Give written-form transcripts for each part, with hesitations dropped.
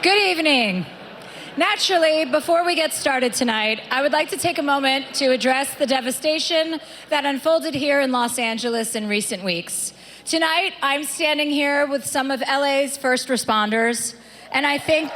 Good evening. Naturally, before we get started tonight, I would like to take a moment to address the devastation that unfolded here in Los Angeles in recent weeks. Tonight, I'm standing here with some of LA's first responders, and I think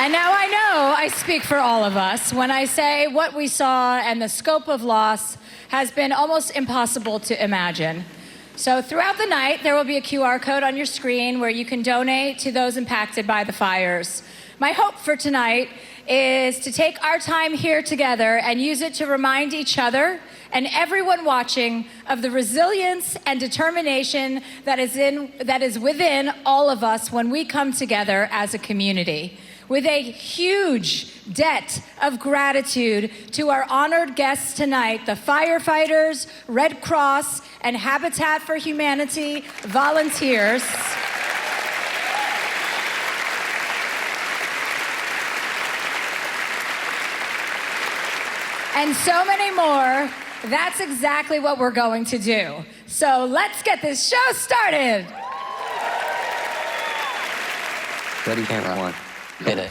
And now I know I speak for all of us when I say what we saw and the scope of loss has been almost impossible to imagine. So throughout the night, there will be a QR code on your screen where you can donate to those impacted by the fires. My hope for tonight is to take our time here together and use it to remind each other and everyone watching of the resilience and determination that is within all of us when we come together as a community. With a huge debt of gratitude to our honored guests tonight, the firefighters, Red Cross, and Habitat for Humanity volunteers. And so many more. That's exactly what we're going to do. So let's get this show started. Ready, camera one. Hit it.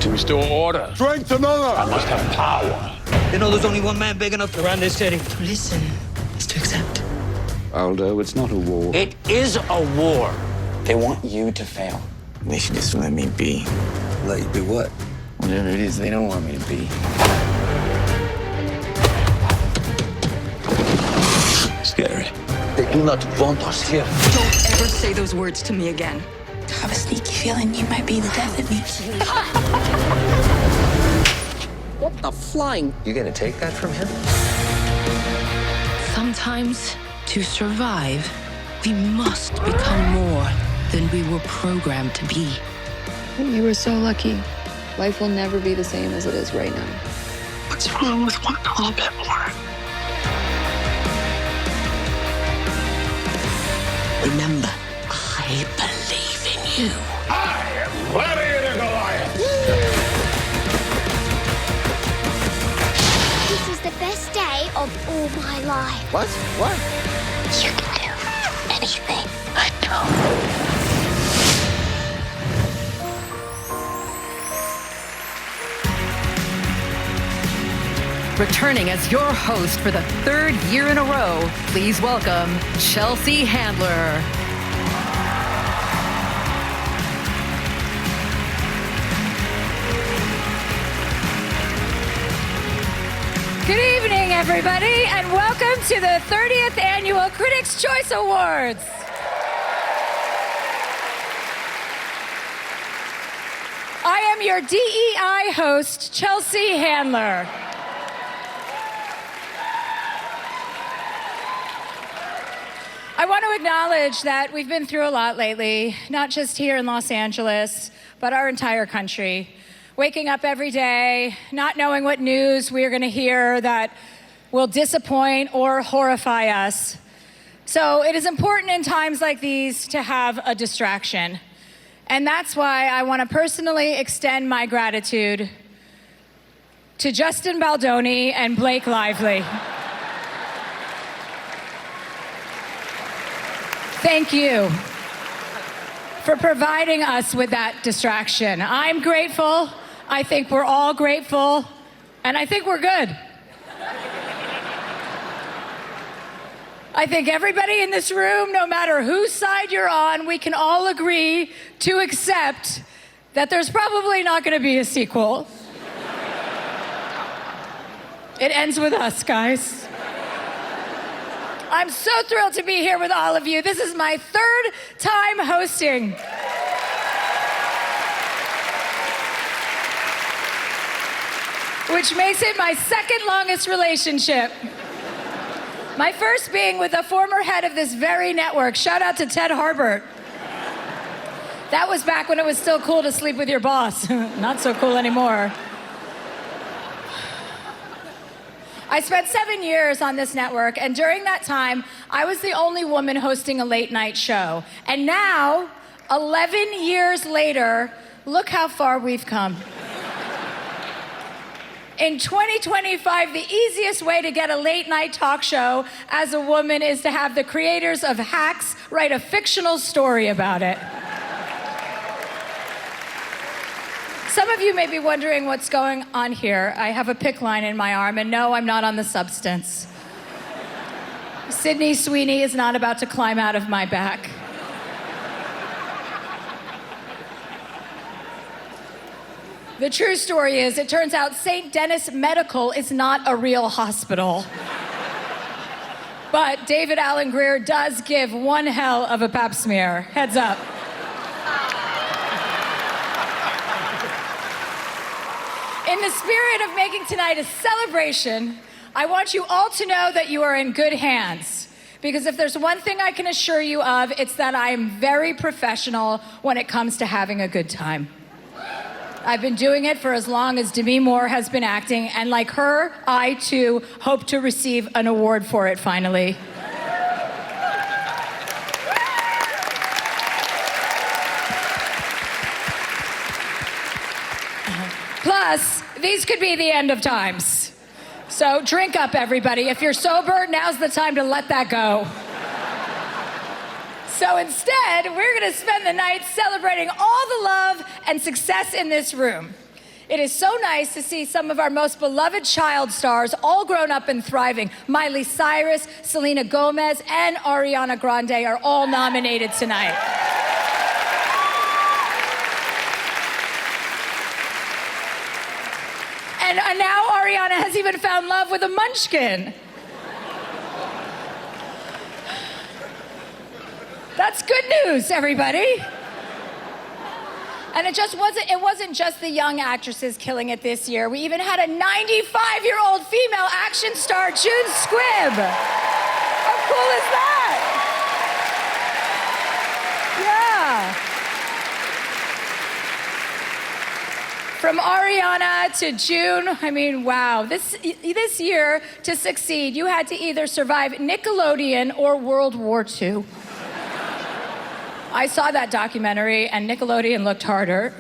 To restore order. Strength and honor. I must have power. You know there's only one man big enough to run this city. To listen is to accept. Aldo, it's not a war. It is a war. They want you to fail. They should just let me be. Let you be what? Whatever it is they don't want me to be. Scary. They do not want us here. Don't ever say those words to me again. I have a sneaky feeling you might be the death of me. What the flying? You gonna take that from him? Sometimes, to survive, we must become more than we were programmed to be. You were so lucky. Life will never be the same as it is right now. What's wrong with wanting a little bit more? Remember, I believe in you. I am ready to Goliath. This is the best day of all my life. What? What? You can do anything. I know. Returning as your host for the third year in a row, please welcome Челси Hänndler. Good evening, everybody, and welcome to the 30th Annual Critics' Choice Awards. I am your DEI host, Челси Hänndler. I want to acknowledge that we've been through a lot lately, not just here in Los Angeles, but our entire country. Waking up every day, not knowing what news we are going to hear that will disappoint or horrify us. So it is important in times like these to have a distraction. And that's why I want to personally extend my gratitude to Justin Baldoni and Blake Lively. Thank you for providing us with that distraction. I'm grateful. I think we're all grateful. And I think we're good. I think everybody in this room, no matter whose side you're on, we can all agree to accept that there's probably not going to be a sequel. It ends with us, guys. I'm so thrilled to be here with all of you. This is my third time hosting. which makes it my second longest relationship. My first being with a former head of this very network. Shout out to Ted Harbert. That was back when it was still cool to sleep with your boss. Not so cool anymore. I spent 7 years on this network, and during that time, I was the only woman hosting a late night show. And now, 11 years later, look how far we've come. In 2025, the easiest way to get a late night talk show as a woman is to have the creators of Hacks write a fictional story about it. Some of you may be wondering what's going on here. I have a PICC line in my arm, and no, I'm not on the substance. Sydney Sweeney is not about to climb out of my back. The true story is, it turns out St. Denis Medical is not a real hospital. But David Alan Grier does give one hell of a pap smear. Heads up. In the spirit of making tonight a celebration, I want you all to know that you are in good hands. Because if there's one thing I can assure you of, it's that I am very professional when it comes to having a good time. I've been doing it for as long as Demi Moore has been acting, and like her, I too hope to receive an award for it finally. Plus, these could be the end of times. So drink up, everybody. If you're sober, now's the time to let that go. So instead, we're gonna spend the night celebrating all the love and success in this room. It is so nice to see some of our most beloved child stars all grown up and thriving. Miley Cyrus, Selena Gomez, and Ariana Grande are all nominated tonight. And now Ariana has even found love with a munchkin. That's good news, everybody. And it wasn't just the young actresses killing it this year. We even had a 95-year-old female action star, June Squibb. How cool is that? Yeah. From Ariana to June, I mean, wow. This year, to succeed, you had to either survive Nickelodeon or World War II. I saw that documentary, and Nickelodeon looked harder.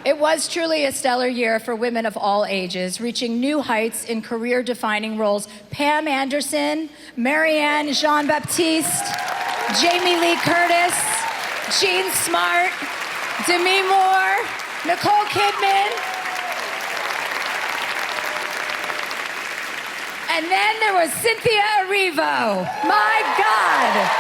It was truly a stellar year for women of all ages, reaching new heights in career-defining roles. Pam Anderson, Marianne Jean-Baptiste, Jamie Lee Curtis, Jean Smart, Demi Moore, Nicole Kidman. And then there was Cynthia Erivo. My God.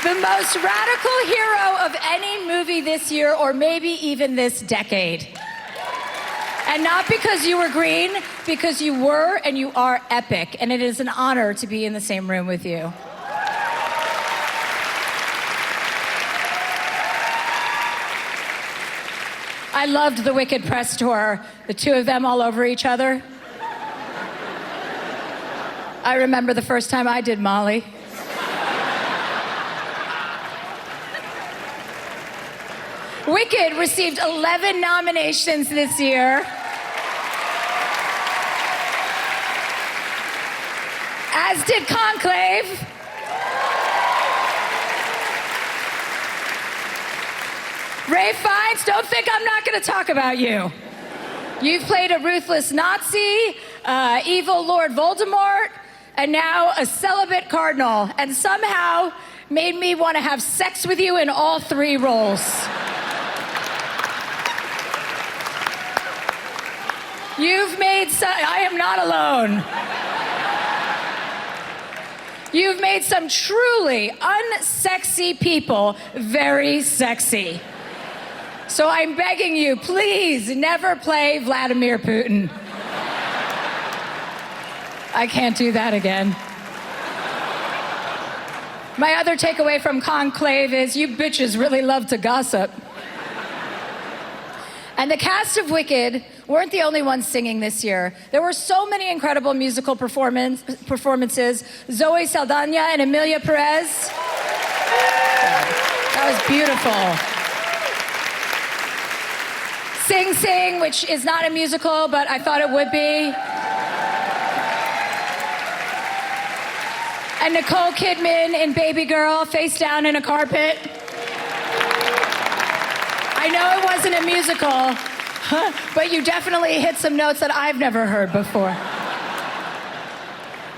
The most radical hero of any movie this year, or maybe even this decade. And not because you were green, because you were and you are epic, and it is an honor to be in the same room with you. I loved the Wicked press tour, the two of them all over each other. I remember the first time I did Molly. Wicked received 11 nominations this year. As did Conclave. Ray Fiennes, don't think I'm not going to talk about you. You've played a ruthless Nazi, evil Lord Voldemort, and now a celibate cardinal, and somehow made me want to have sex with you in all three roles. You've made I am not alone. You've made some truly unsexy people very sexy. So I'm begging you, please never play Vladimir Putin. I can't do that again. My other takeaway from Conclave is you bitches really love to gossip. And the cast of Wicked weren't the only ones singing this year. There were so many incredible musical performances. Zoe Saldana and Emilia Perez. That was beautiful. Sing Sing, which is not a musical, but I thought it would be. And Nicole Kidman in Baby Girl, face down in a carpet. I know it wasn't a musical, but you definitely hit some notes that I've never heard before.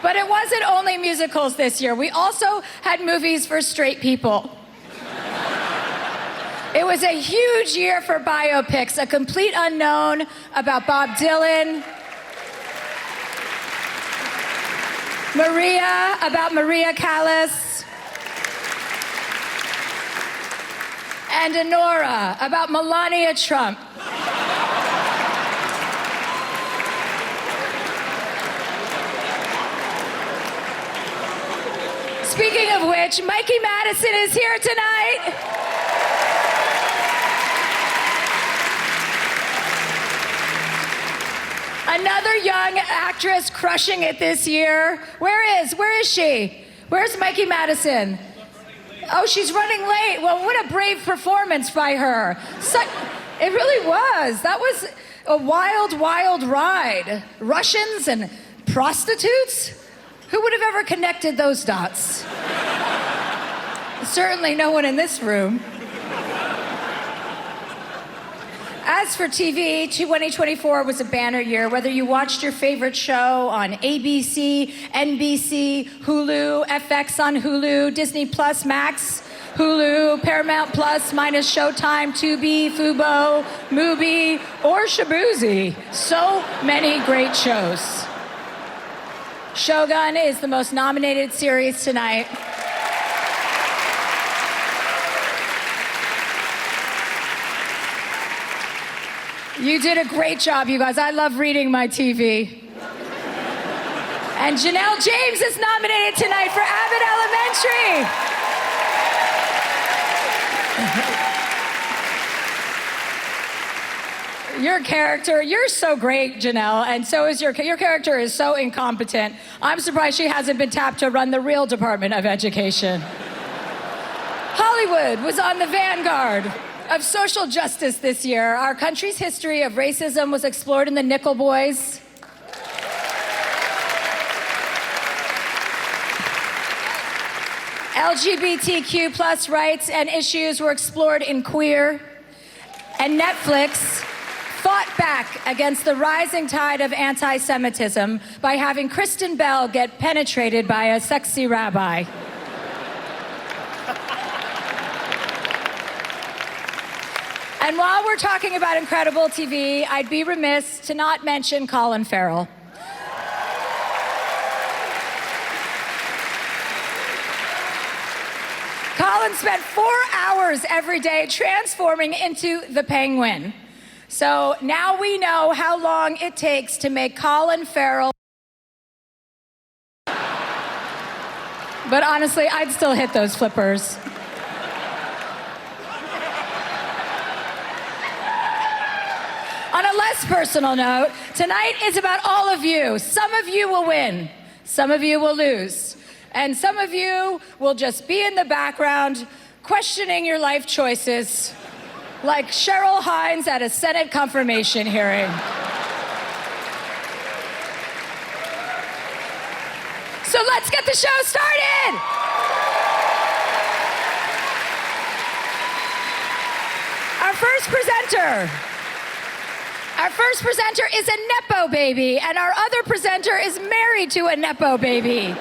But it wasn't only musicals this year. We also had movies for straight people. It was a huge year for biopics, A Complete Unknown about Bob Dylan, Maria about Maria Callas, and Honora about Melania Trump. Speaking of which, Mikey Madison is here tonight. Another young actress crushing it this year. Where is she? Where's Mikey Madison? Oh, she's running late. Well, what a brave performance by her. It really was. That was a wild, wild ride. Russians and prostitutes? Who would have ever connected those dots? Certainly no one in this room. As for TV, 2024 was a banner year. Whether you watched your favorite show on ABC, NBC, Hulu, FX on Hulu, Disney Plus Max, Hulu, Paramount Plus minus Showtime, Tubi, Fubo, Mubi, or Shabuzi. So many great shows. Shogun is the most nominated series tonight. You did a great job, you guys. I love reading my TV. And Janelle James is nominated tonight for Abbott Elementary. Your character, you're so great, Janelle, and so is your character is so incompetent. I'm surprised she hasn't been tapped to run the real Department of Education. Hollywood was on the vanguard of social justice this year. Our country's history of racism was explored in The Nickel Boys. LGBTQ plus rights and issues were explored in Queer. And Netflix fought back against the rising tide of anti-Semitism by having Kristen Bell get penetrated by a sexy rabbi. And while we're talking about incredible TV, I'd be remiss to not mention Colin Farrell. Colin spent 4 hours every day transforming into the Penguin. So now we know how long it takes to make Colin Farrell. But honestly, I'd still hit those flippers. On a less personal note, tonight is about all of you. Some of you will win, some of you will lose, and some of you will just be in the background questioning your life choices, like Cheryl Hines at a Senate confirmation hearing. So let's get the show started! Our first presenter is a Nepo baby, and our other presenter is married to a Nepo baby.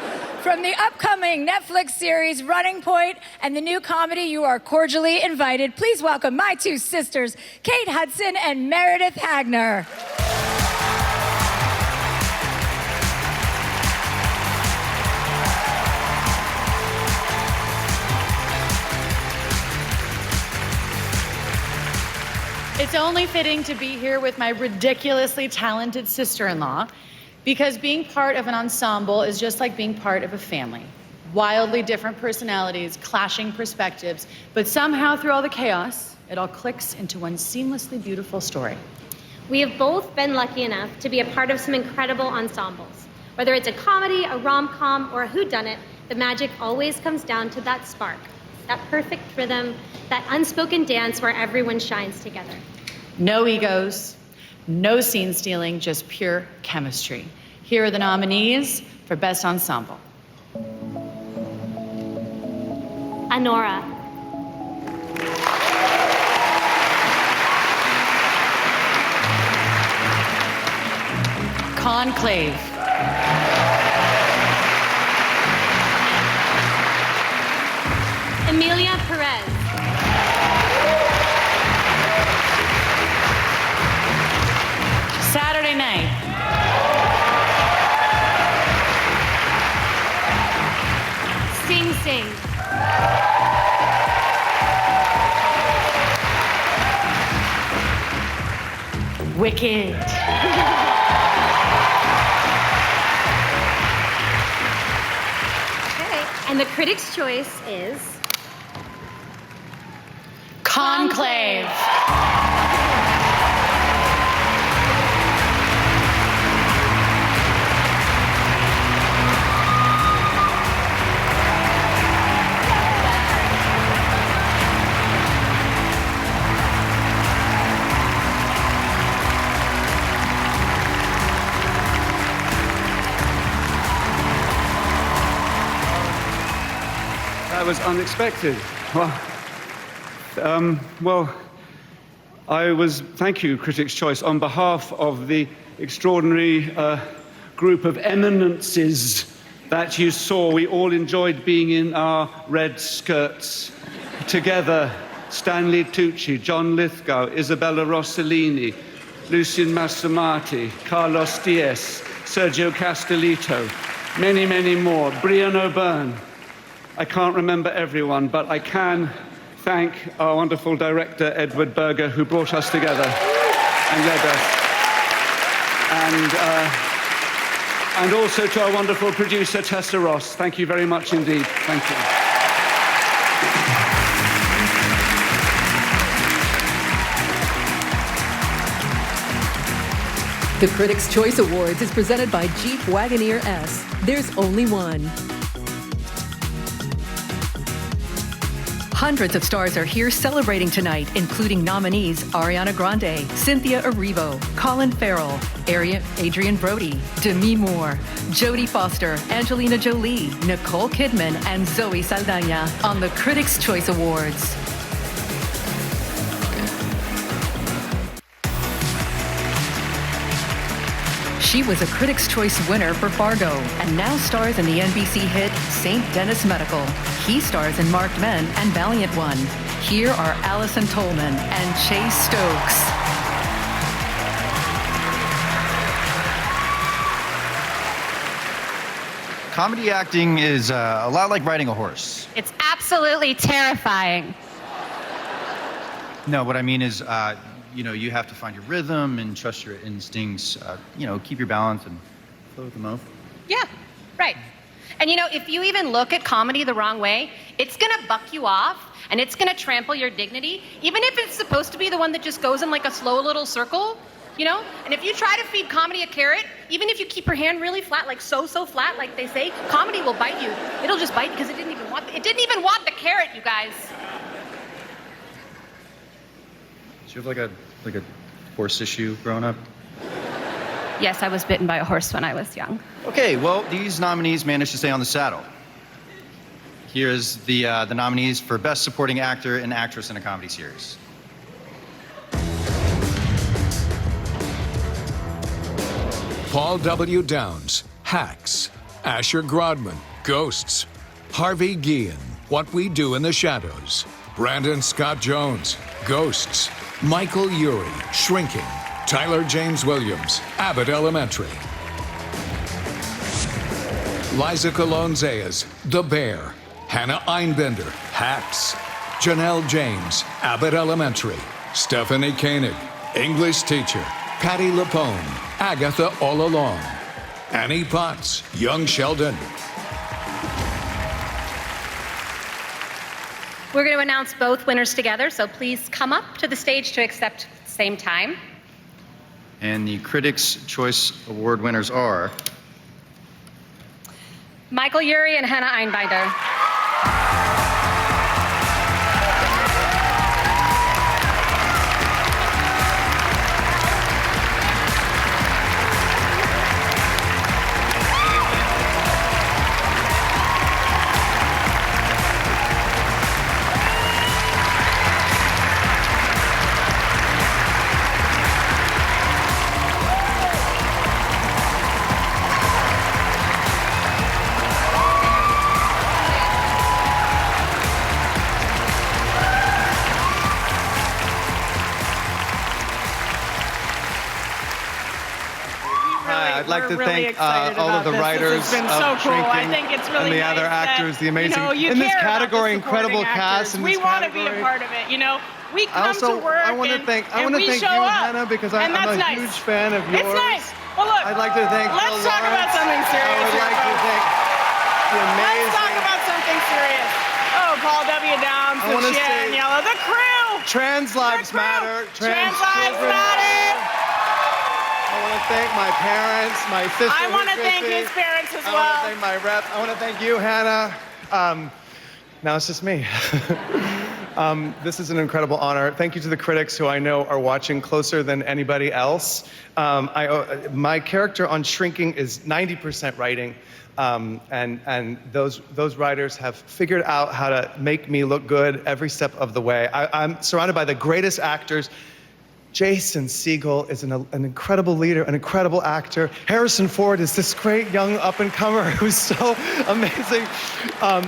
From the upcoming Netflix series Running Point and the new comedy You Are Cordially Invited, please welcome my two sisters, Kate Hudson and Meredith Hagner. It's only fitting to be here with my ridiculously talented sister-in-law, because being part of an ensemble is just like being part of a family. Wildly different personalities, clashing perspectives, but somehow through all the chaos, it all clicks into one seamlessly beautiful story. We have both been lucky enough to be a part of some incredible ensembles. Whether it's a comedy, a rom-com, or a whodunit, the magic always comes down to that spark, that perfect rhythm, that unspoken dance where everyone shines together. No egos, no scene stealing, just pure chemistry. Here are the nominees for Best Ensemble. Anora. Conclave. Emilia Perez. Saturday Night. Sing Sing. Wicked. Okay, and the Critics' Choice is Conclave. That was unexpected. Thank you, Critics' Choice, on behalf of the extraordinary group of eminences that you saw. We all enjoyed being in our red skirts together. Stanley Tucci, John Lithgow, Isabella Rossellini, Lucien Massamati, Carlos Diaz, Sergio Castellito, many, many more. Brian O'Byrne. I can't remember everyone, but I can thank our wonderful director, Edward Berger, who brought us together and led us. And also to our wonderful producer, Tessa Ross. Thank you very much indeed. Thank you. The Critics' Choice Awards is presented by Jeep Wagoneer S. There's only one. Hundreds of stars are here celebrating tonight, including nominees Ariana Grande, Cynthia Erivo, Colin Farrell, Adrian Brody, Demi Moore, Jodie Foster, Angelina Jolie, Nicole Kidman, and Zoe Saldana on the Critics' Choice Awards. She was a Critics' Choice winner for Fargo and now stars in the NBC hit St. Denis Medical. He stars in Marked Men and Valiant One. Here are Allison Tolman and Chase Stokes. Comedy acting is a lot like riding a horse. It's absolutely terrifying. No, what I mean is, you have to find your rhythm and trust your instincts, keep your balance and flow with the mouth. Yeah, right. And if you even look at comedy the wrong way, it's gonna buck you off and it's gonna trample your dignity, even if it's supposed to be the one that just goes in like a slow little circle, And if you try to feed comedy a carrot, even if you keep your hand really flat, like so flat, like they say, comedy will bite you. It'll just bite because it didn't even want the carrot, you guys. Did you have like a horse issue growing up? Yes, I was bitten by a horse when I was young. Okay, well, these nominees managed to stay on the saddle. Here's the nominees for Best Supporting Actor and Actress in a Comedy Series. Paul W. Downs, Hacks. Asher Grodman, Ghosts. Harvey Guillen, What We Do in the Shadows. Brandon Scott Jones, Ghosts. Michael Urie, Shrinking. Tyler James Williams, Abbott Elementary. Liza Colon Zayas, The Bear. Hannah Einbender, Hacks. Janelle James, Abbott Elementary. Stephanie Koenig, English Teacher. Patty Lapone, Agatha All Along. Annie Potts, Young Sheldon. We're going to announce both winners together, so please come up to the stage to accept at the same time. And the Critics' Choice Award winners are Michael Urie and Hannah Einbinder. I'd like to thank all of the writers It's been so cool. I think it's really and the nice other actors, the amazing you in this care about category, the incredible supporting cast. actors. In We this want to be a category. part of it. We come Also, to work I want to and, thank and we you, show up. Hannah, because and I'm a that's nice. huge fan of yours. It's nice. Well, look. I'd like to thank Let's Bill talk about Lawrence. something serious. I would like to thank the amazing. Let's talk about something serious. Oh, Paul W. Downs, I wanna the chair in say- yellow, the crew. Trans lives matter. Trans lives children matter. I want to thank my parents, my sister. I want to who's thank with me. his parents as I well. want to thank my rep. I want to thank you, Hannah. Now it's just me. This is an incredible honor. Thank you to the critics who I know are watching closer than anybody else. My character on Shrinking is 90% writing. And those writers have figured out how to make me look good every step of the way. I'm surrounded by the greatest actors. Jason Segel is an incredible leader, an incredible actor. Harrison Ford is this great young up-and-comer who's so amazing.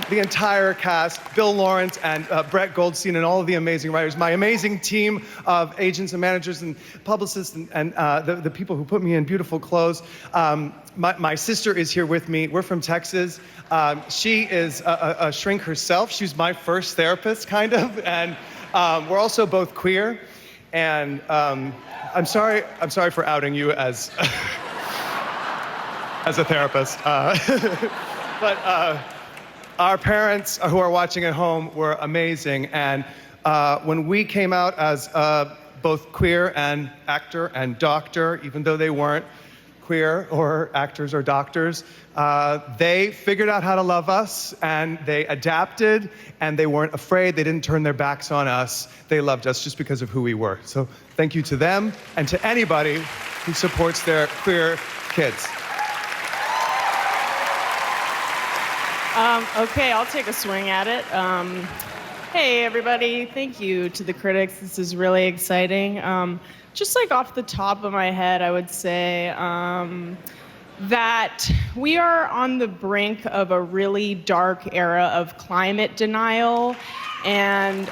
The entire cast, Bill Lawrence and Brett Goldstein and all of the amazing writers. My amazing team of agents and managers and publicists and the people who put me in beautiful clothes. My sister is here with me. We're from Texas. She is a shrink herself. She was my first therapist, kind of. And we're also both queer. And I'm sorry for outing you as as a therapist. But our parents who are watching at home were amazing. And when we came out as both queer and actor and doctor, even though they weren't queer or actors or doctors, they figured out how to love us, and they adapted, and they weren't afraid. They didn't turn their backs on us. They loved us just because of who we were. So thank you to them and to anybody who supports their queer kids. Okay, I'll take a swing at it. Hey, everybody. Thank you to the critics. This is really exciting. Just like off the top of my head, I would say that we are on the brink of a really dark era of climate denial. And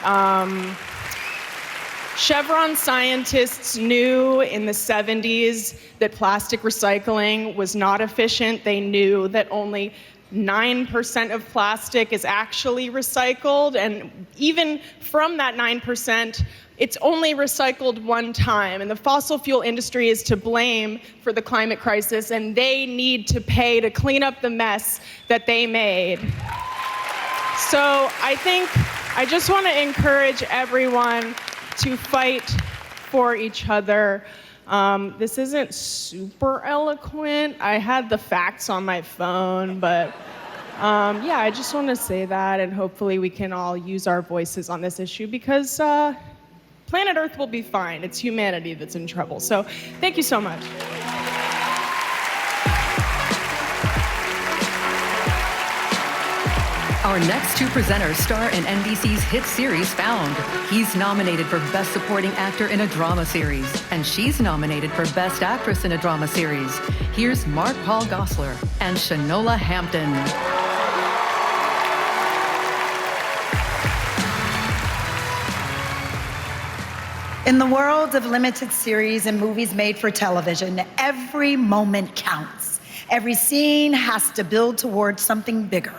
Chevron scientists knew in the 70s that plastic recycling was not efficient. They knew that only 9% of plastic is actually recycled, and even from that 9%, it's only recycled one time. And the fossil fuel industry is to blame for the climate crisis, and they need to pay to clean up the mess that they made. So I just want to encourage everyone to fight for each other. This isn't super eloquent. I had the facts on my phone, but yeah, I just want to say that, and hopefully we can all use our voices on this issue, because planet Earth will be fine. It's humanity that's in trouble. So thank you so much. Our next two presenters star in NBC's hit series Found. He's nominated for Best Supporting Actor in a Drama Series, and she's nominated for Best Actress in a Drama Series. Here's Mark Paul Gosselaar and Shanola Hampton. In the world of limited series and movies made for television, every moment counts. Every scene has to build towards something bigger.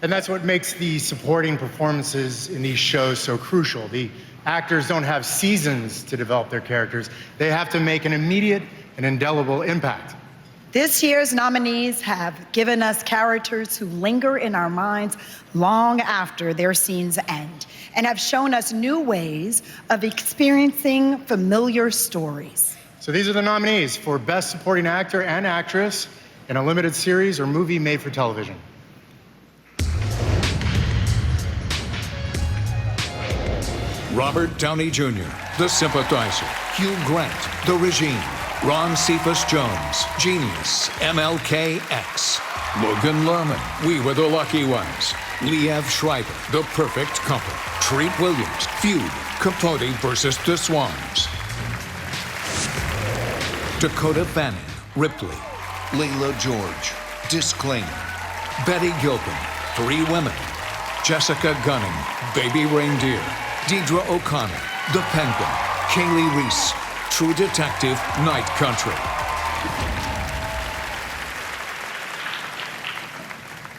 And that's what makes the supporting performances in these shows so crucial. The actors don't have seasons to develop their characters. They have to make an immediate and indelible impact. This year's nominees have given us characters who linger in our minds long after their scenes end and have shown us new ways of experiencing familiar stories. So these are the nominees for Best Supporting Actor and Actress in a limited series or movie made for television. Robert Downey Jr., The Sympathizer. Hugh Grant, The Regime. Ron Cephas Jones, Genius, MLK-X. Logan Lerman, We Were the Lucky Ones. Liev Schreiber, The Perfect Couple. Treat Williams, Feud, Capote versus the Swans. Dakota Fanning, Ripley. Layla George, Disclaimer. Betty Gilpin, Three Women. Jessica Gunning, Baby Reindeer. Deidre O'Connor, The Penguin. Kaylee Reese, True Detective, Night Country.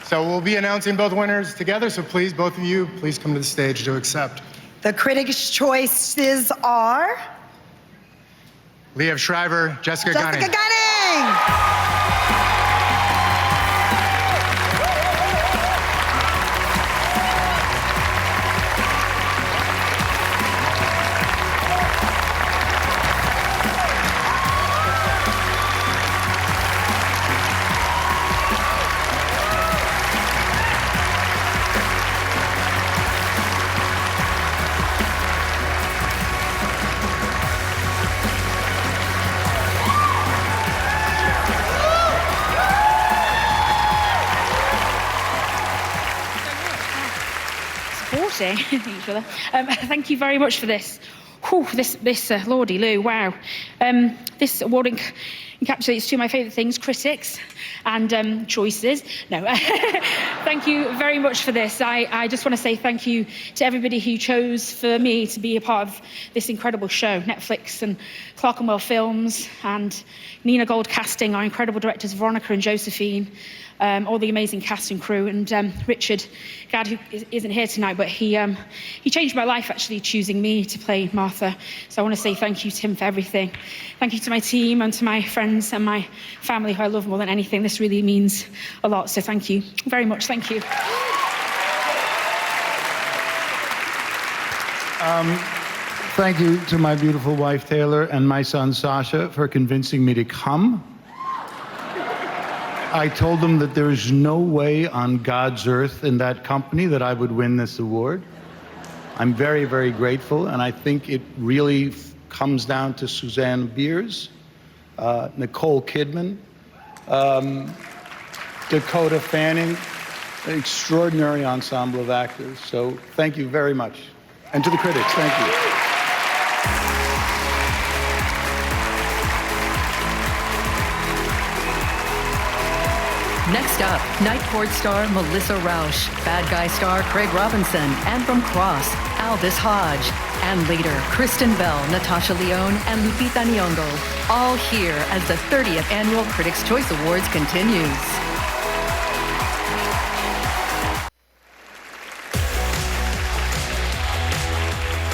So we'll be announcing both winners together, so please, both of you, please come to the stage to accept. The critics' choices are Liev Schreiber, Jessica Gunning. Jessica Gunning! Thank you very much for this. Whew, this Lordy Lou, wow. This award encapsulates two of my favourite things, critics and choices. No, thank you very much for this. I just want to say thank you to everybody who chose for me to be a part of this incredible show. Netflix and Clerkenwell Films and Nina Gold Casting, our incredible directors Veronica and Josephine, all the amazing cast and crew, and Richard Gadd, who isn't here tonight, but he changed my life actually, choosing me to play Martha. So I want to say thank you to him for everything. Thank you to my team and to my friends and my family, who I love more than anything. This really means a lot, so thank you very much. Thank you. Thank you to my beautiful wife, Taylor, and my son, Sasha, for convincing me to come. I told them that there is no way on God's earth in that company that I would win this award. I'm very, very grateful, and I think it really comes down to Suzanne Biers, Nicole Kidman, Dakota Fanning, an extraordinary ensemble of actors. So thank you very much. And to the critics, thank you. Next up, Night Court star Melissa Rauch, bad guy star Craig Robinson, and from Cross, Aldous Hodge, and later, Kristen Bell, Natasha Lyonne, and Lupita Nyong'o, all here as the 30th Annual Critics' Choice Awards continues.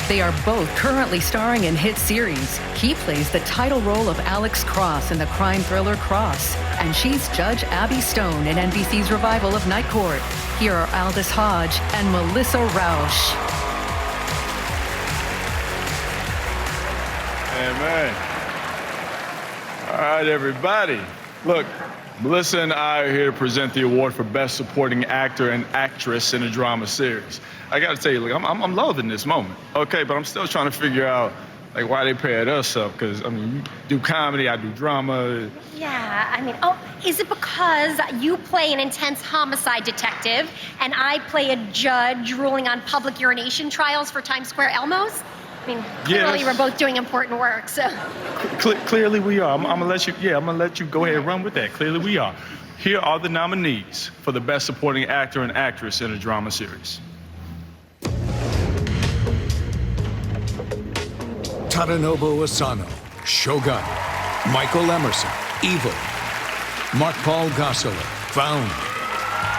They are both currently starring in hit series. He plays the title role of Alex Cross in the crime thriller Cross, and she's Judge Abby Stone in NBC's revival of Night Court. Here are Aldous Hodge and Melissa Rauch. Amen. All right, everybody. Look, Melissa and I are here to present the award for Best Supporting Actor and Actress in a Drama Series. I gotta tell you, look, I'm loving this moment, okay? But I'm still trying to figure out, like, why they paired us up, because, I mean, you do comedy, I do drama. Yeah, I mean, oh, is it because you play an intense homicide detective and I play a judge ruling on public urination trials for Times Square Elmos? I mean, clearly we're both doing important work, so. Clearly we are. I'm gonna let you go ahead and run with that. Clearly we are. Here are the nominees for the Best Supporting Actor and Actress in a Drama Series. Tadanobu Asano, Shogun. Michael Emerson, Evil. Mark Paul Gosselaar, Found.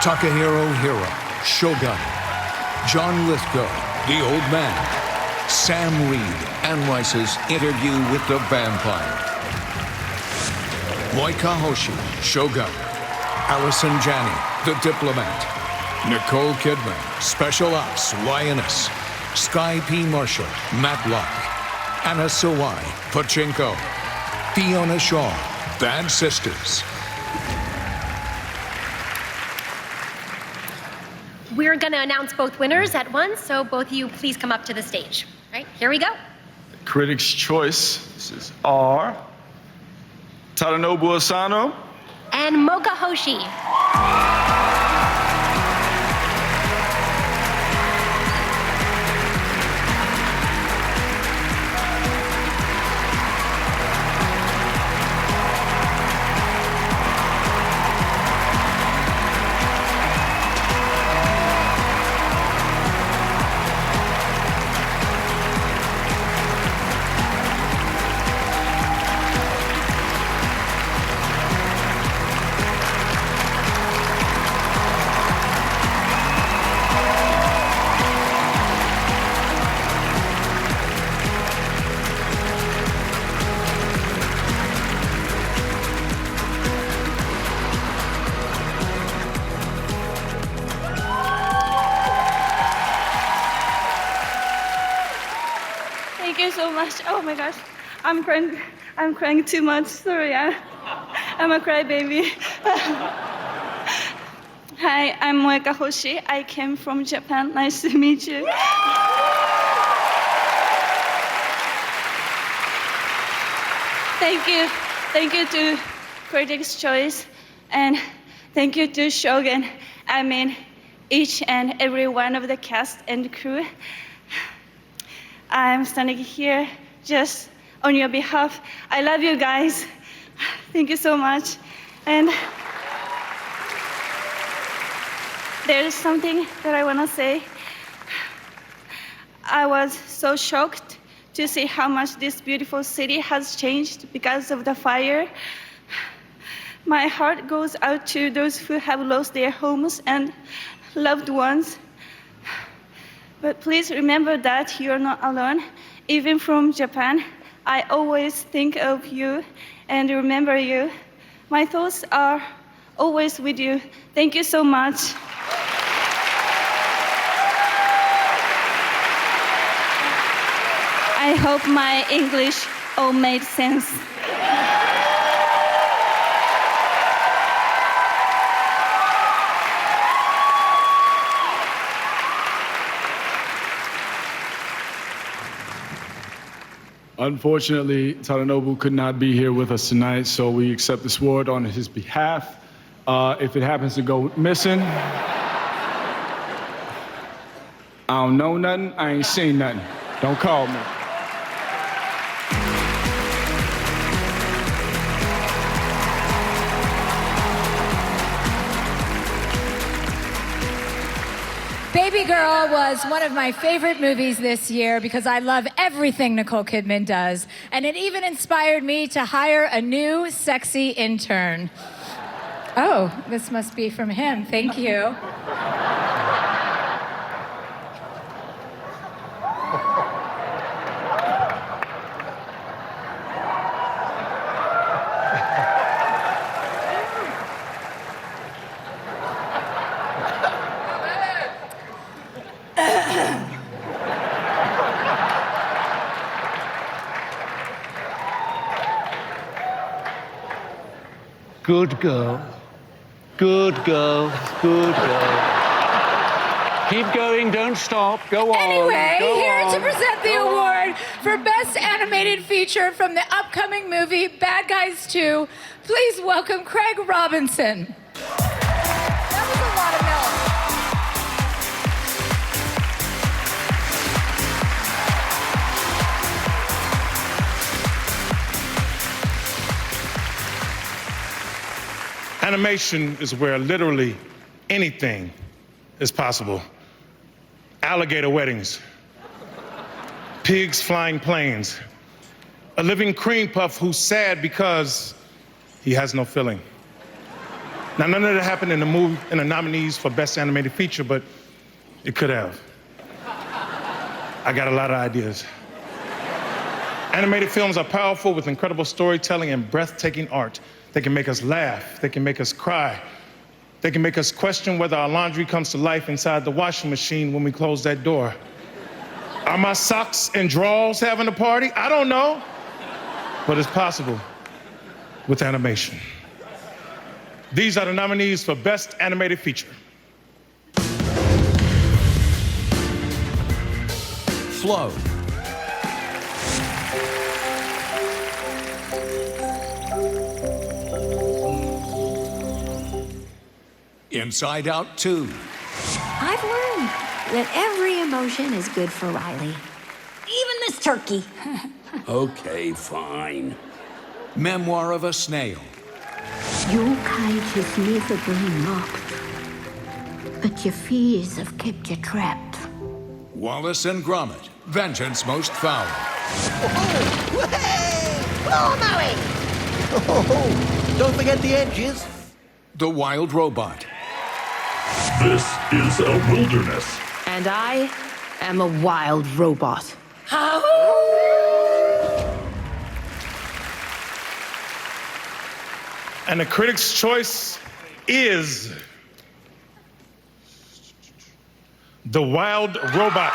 Takahiro Hiro, Shogun. John Lithgow, The Old Man. Sam Reed, Anne Rice's Interview with the Vampire. Moika Hoshi, Shogun. Allison Janney, The Diplomat. Nicole Kidman, Special Ops, Lioness. Sky P. Marshall, Matlock. Anna Sawai, Pachinko. Fiona Shaw, Bad Sisters. We're going to announce both winners at once, so both of you please come up to the stage. All right, here we go. Critics' choice. This is R. Tadanobu Asano. And Mocha Hoshi. Thank you so much. Oh my gosh, I'm crying too much. Sorry, I'm a crybaby. Hi, I'm Moeka Hoshi. I came from Japan. Nice to meet you. Thank you to Critics' Choice, and thank you to Shogun. I mean, each and every one of the cast and crew. I'm standing here just on your behalf. I love you guys. Thank you so much. And there's something that I want to say. I was so shocked to see how much this beautiful city has changed because of the fire. My heart goes out to those who have lost their homes and loved ones. But please remember that you're not alone. Even from Japan, I always think of you and remember you. My thoughts are always with you. Thank you so much. I hope my English all made sense. Unfortunately, Tadanobu could not be here with us tonight, so we accept this award on his behalf. If it happens to go missing, I don't know nothing, I ain't seen nothing. Don't call me. Baby Girl was one of my favorite movies this year because I love everything Nicole Kidman does. And it even inspired me to hire a new sexy intern. Oh, this must be from him. Thank you. Good girl. Good girl. Good girl. Keep going, don't stop. Go on. Anyway, go here on. to present the award for Best Animated Feature from the upcoming movie Bad Guys 2, please welcome Craig Robinson. That was a lot of milk. Animation is where literally anything is possible. Alligator weddings, pigs flying planes, a living cream puff who's sad because he has no filling. Now, none of that happened in the movie, in the nominees for Best Animated Feature, but it could have. I got a lot of ideas. Animated films are powerful with incredible storytelling and breathtaking art They can make us laugh. They can make us cry. They can make us question whether our laundry comes to life inside the washing machine when we close that door. Are my socks and drawers having a party? I don't know. But it's possible with animation. These are the nominees for Best Animated Feature. Flow. Inside Out 2. I've learned that every emotion is good for Riley. Even this turkey. Okay, fine. Memoir of a Snail. Your cage is never been locked, but your fears have kept you trapped. Wallace and Gromit. Vengeance Most Foul. Floor mowing! Don't forget the edges. The Wild Robot. This is a wilderness. And I am a wild robot. And the critics' choice is The Wild Robot.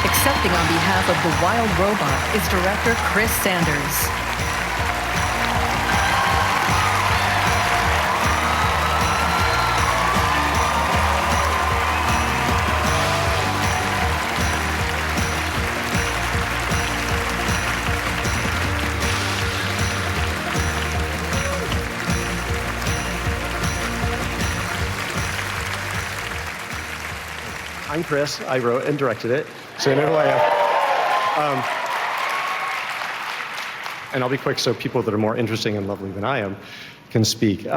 Accepting on behalf of The Wild Robot is director Chris Sanders. I'm Chris. I wrote and directed it, so you know who I am. And I'll be quick so people that are more interesting and lovely than I am can speak. You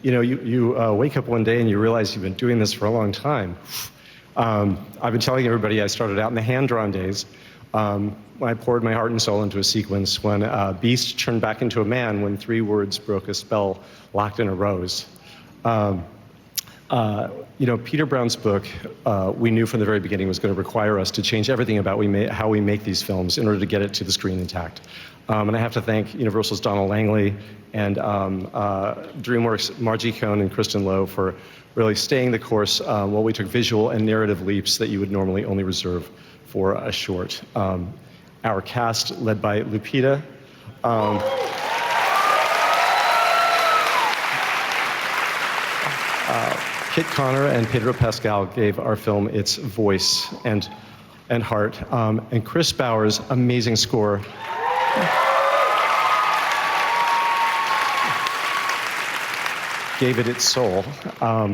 know, you wake up one day and you realize you've been doing this for a long time. I've been telling everybody I started out in the hand-drawn days when I poured my heart and soul into a sequence when a beast turned back into a man when 3 words broke a spell locked in a rose. You know, Peter Brown's book, we knew from the very beginning was going to require us to change everything about how we make these films in order to get it to the screen intact. And I have to thank Universal's Donald Langley and DreamWorks' Margie Cohn and Kristen Lowe for really staying the course while we took visual and narrative leaps that you would normally only reserve for a short. Our cast, led by Lupita, Kit Connor and Pedro Pascal gave our film its voice and heart. And Chris Bauer's amazing score gave it its soul. I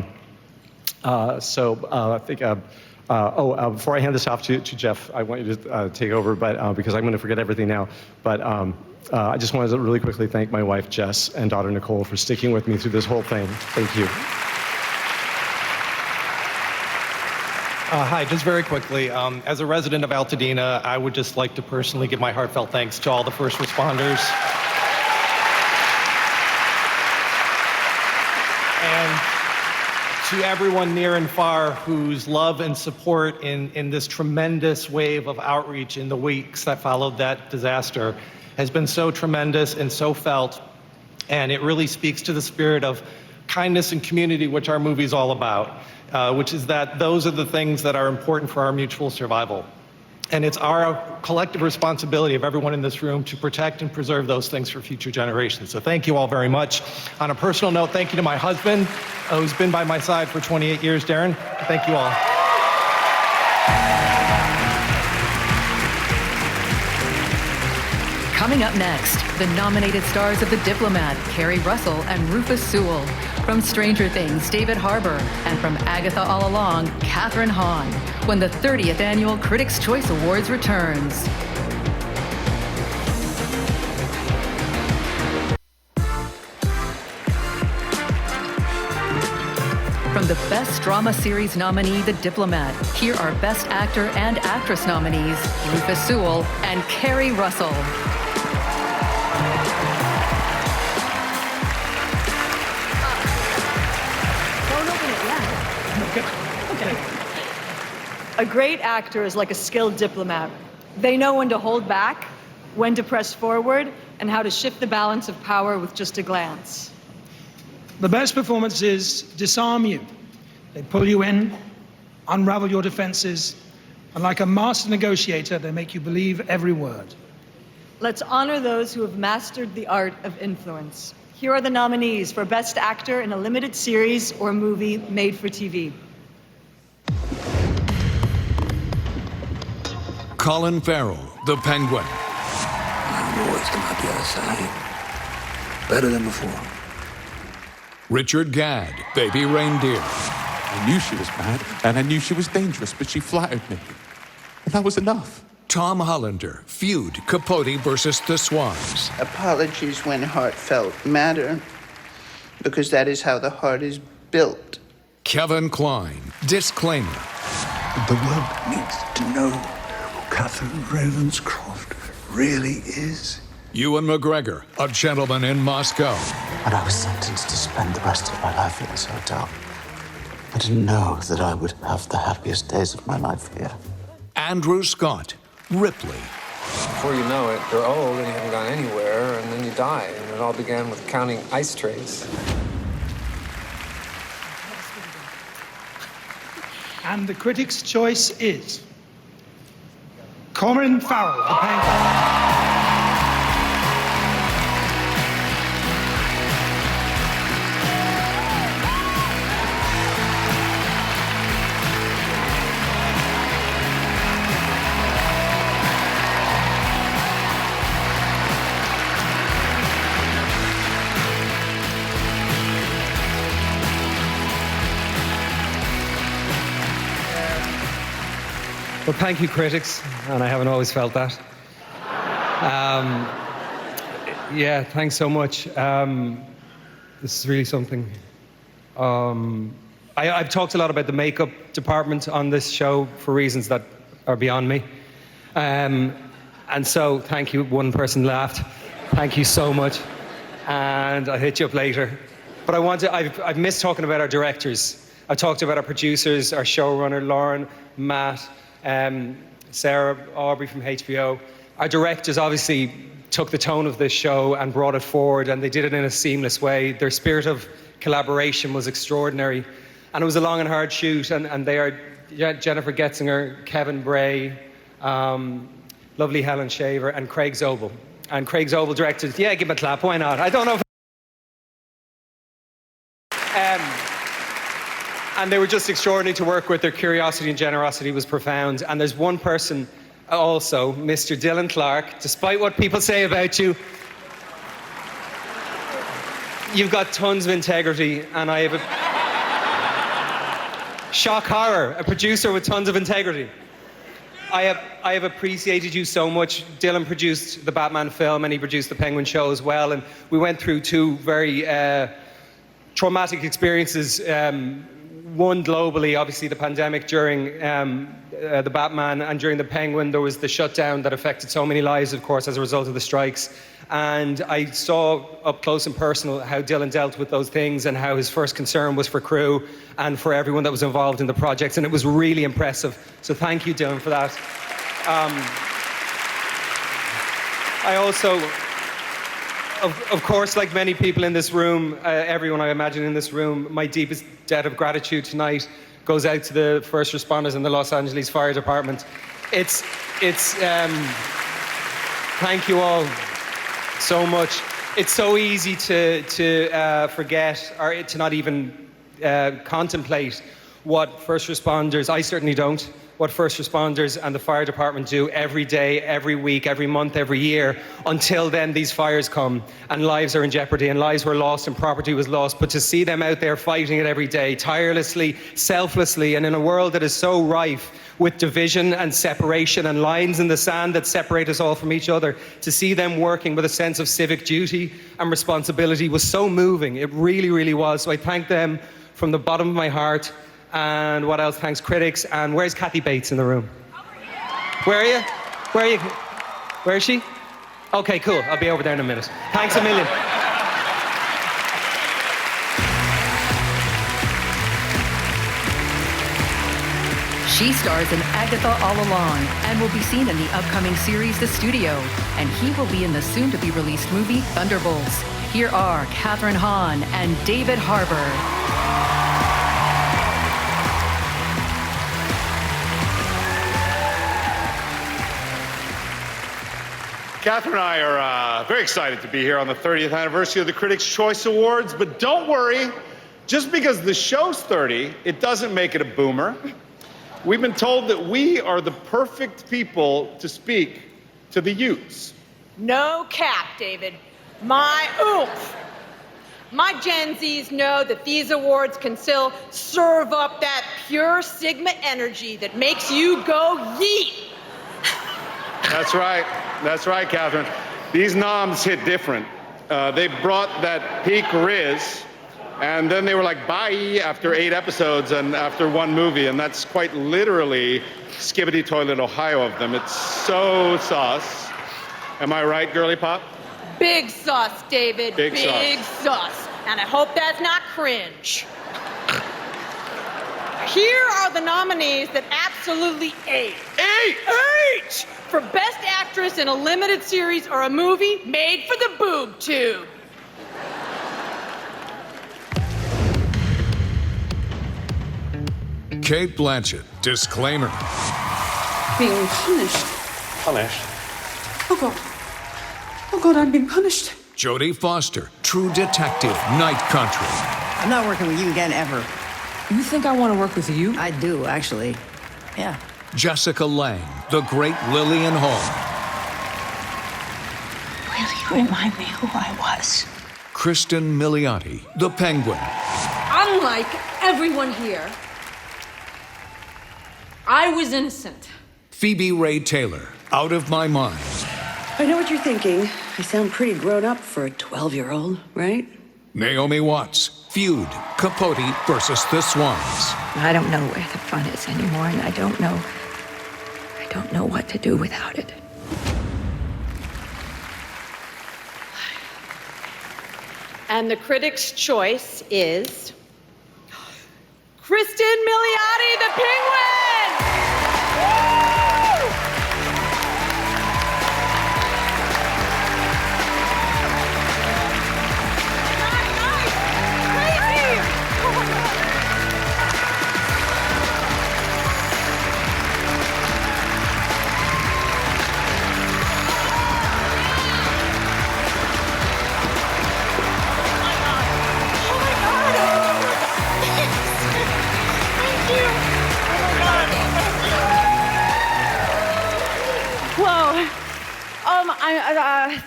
think, before I hand this off to Jeff, I want you to take over, but because I'm going to forget everything now. But I just wanted to really quickly thank my wife, Jess, and daughter, Nicole, for sticking with me through this whole thing. Thank you. Hi, just very quickly, as a resident of Altadena, I would just like to personally give my heartfelt thanks to all the first responders. And to everyone near and far whose love and support in this tremendous wave of outreach in the weeks that followed that disaster has been so tremendous and so felt. And it really speaks to the spirit of kindness and community, which our movie's all about. Which is that those are the things that are important for our mutual survival. And it's our collective responsibility of everyone in this room to protect and preserve those things for future generations. So thank you all very much. On a personal note, thank you to my husband, who's been by my side for 28 years, Darren. Thank you all. Coming up next, the nominated stars of The Diplomat, Kerry Russell and Rufus Sewell. From Stranger Things, David Harbour. And from Agatha All Along, Katherine Hahn. When the 30th Annual Critics' Choice Awards returns. From the Best Drama Series nominee, The Diplomat, here are Best Actor and Actress nominees, Rufus Sewell and Kerry Russell. A great actor is like a skilled diplomat. They know when to hold back, when to press forward, and how to shift the balance of power with just a glance. The best performances disarm you. They pull you in, unravel your defenses, and like a master negotiator, they make you believe every word. Let's honor those who have mastered the art of influence. Here are the nominees for Best Actor in a Limited Series or Movie Made for TV. Colin Farrell, the Penguin. I've always come out the other side. Better than before. Richard Gadd, Baby Reindeer. I knew she was bad, and I knew she was dangerous, but she flattered me. And that was enough. Tom Hollander, Feud, Capote versus the Swans. Apologies when heartfelt matter, because that is how the heart is built. Kevin Kline, Disclaimer. The world needs to know who Catherine Ravenscroft really is. Ewan McGregor, A Gentleman in Moscow. And I was sentenced to spend the rest of my life in this hotel. I didn't know that I would have the happiest days of my life here. Andrew Scott, Ripley. Before you know it, you're old and you haven't gone anywhere, and then you die. And it all began with counting ice trays. And the critics' choice is Colin Farrell, the Penguin. Well, thank you, critics, and I haven't always felt that. Yeah, thanks so much. This is really something. I've talked a lot about the makeup department on this show for reasons that are beyond me. And so, thank you. One person laughed. Thank you so much. And I'll hit you up later. But I've missed talking about our directors. I've talked about our producers, our showrunner, Lauren, Matt, Sarah, Aubrey from HBO. Our directors obviously took the tone of this show and brought it forward, and they did it in a seamless way. Their spirit of collaboration was extraordinary, and it was a long and hard shoot, and they are Jennifer Getzinger, Kevin Bray, lovely Helen Shaver, and Craig Zobel. And Craig Zobel directed, yeah, give him a clap, why not? I don't know if and they were just extraordinary to work with. Their curiosity and generosity was profound. And there's one person also, Mr. Dylan Clark, despite what people say about you, you've got tons of integrity, and I have a shock horror, a producer with tons of integrity. I have appreciated you so much. Dylan produced the Batman film, and he produced the Penguin show as well, and we went through two very traumatic experiences. One globally, obviously the pandemic during the Batman, and during the Penguin there was the shutdown that affected so many lives, of course, as a result of the strikes. And I saw up close and personal how Dylan dealt with those things, and how his first concern was for crew and for everyone that was involved in the projects, and it was really impressive. So thank you, Dylan, for that. I also, of course, like many people in this room, everyone I imagine in this room, my deepest debt of gratitude tonight goes out to the first responders in the Los Angeles Fire Department. Thank you all so much. It's so easy to forget, or to not even contemplate what first responders, I certainly don't, what first responders and the fire department do every day, every week, every month, every year. Until then, these fires come and lives are in jeopardy, and lives were lost and property was lost. But to see them out there fighting it every day, tirelessly, selflessly, and in a world that is so rife with division and separation and lines in the sand that separate us all from each other, to see them working with a sense of civic duty and responsibility was so moving. It really, really was. So I thank them from the bottom of my heart. And what else? Thanks, critics. And where's Kathy Bates in the room? Where are you? Where are you? Where is she? Okay, cool. I'll be over there in a minute. Thanks a million. She stars in Agatha All Along and will be seen in the upcoming series The Studio. And he will be in the soon-to-be-released movie Thunderbolts. Here are Kathryn Hahn and David Harbour. Kathryn and I are very excited to be here on the 30th anniversary of the Critics' Choice Awards, but don't worry, just because the show's 30, it doesn't make it a boomer. We've been told that we are the perfect people to speak to the youths. No cap, David. My oomph. My Gen Zs know that these awards can still serve up that pure Sigma energy that makes you go yeet. That's right, Kathryn. These noms hit different. They brought that peak Riz, and then they were like, bye, after 8 episodes and after 1 movie, and that's quite literally Skibbity Toilet Ohio of them. It's so sauce. Am I right, girly pop? Big sauce, David. Big sauce. And I hope that's not cringe. Here are the nominees that absolutely ate. Eight! For Best Actress in a Limited Series or a Movie Made for the Boob Tube. Cate Blanchett, disclaimer. Being punished. Punished? Oh, God. Oh, God, I'm being punished. Jodie Foster, True Detective, Night Country. I'm not working with you again, ever. You think I want to work with you? I do, actually. Yeah. Jessica Lange, The Great Lillian Hall. Will you remind me who I was? Kristen Milioti, The Penguin. Unlike everyone here, I was innocent. Phoebe Ray Taylor, Out of My Mind. I know what you're thinking. I sound pretty grown up for a 12-year-old, right? Naomi Watts, Feud, Capote versus the Swans. I don't know where the fun is anymore, and I don't know what to do without it. And the Critics' Choice is Kristen Milioti, The Penguin! Woo!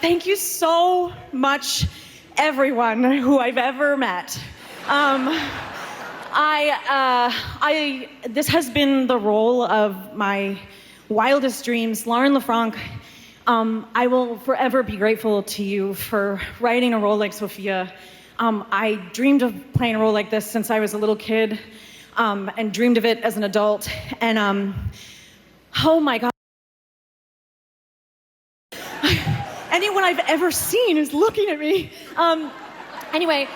Thank you so much, everyone who I've ever met. This has been the role of my wildest dreams. Lauren LaFranc, I will forever be grateful to you for writing a role like Sophia. I dreamed of playing a role like this since I was a little kid, and dreamed of it as an adult. And oh my God. Anyone I've ever seen is looking at me. Anyway,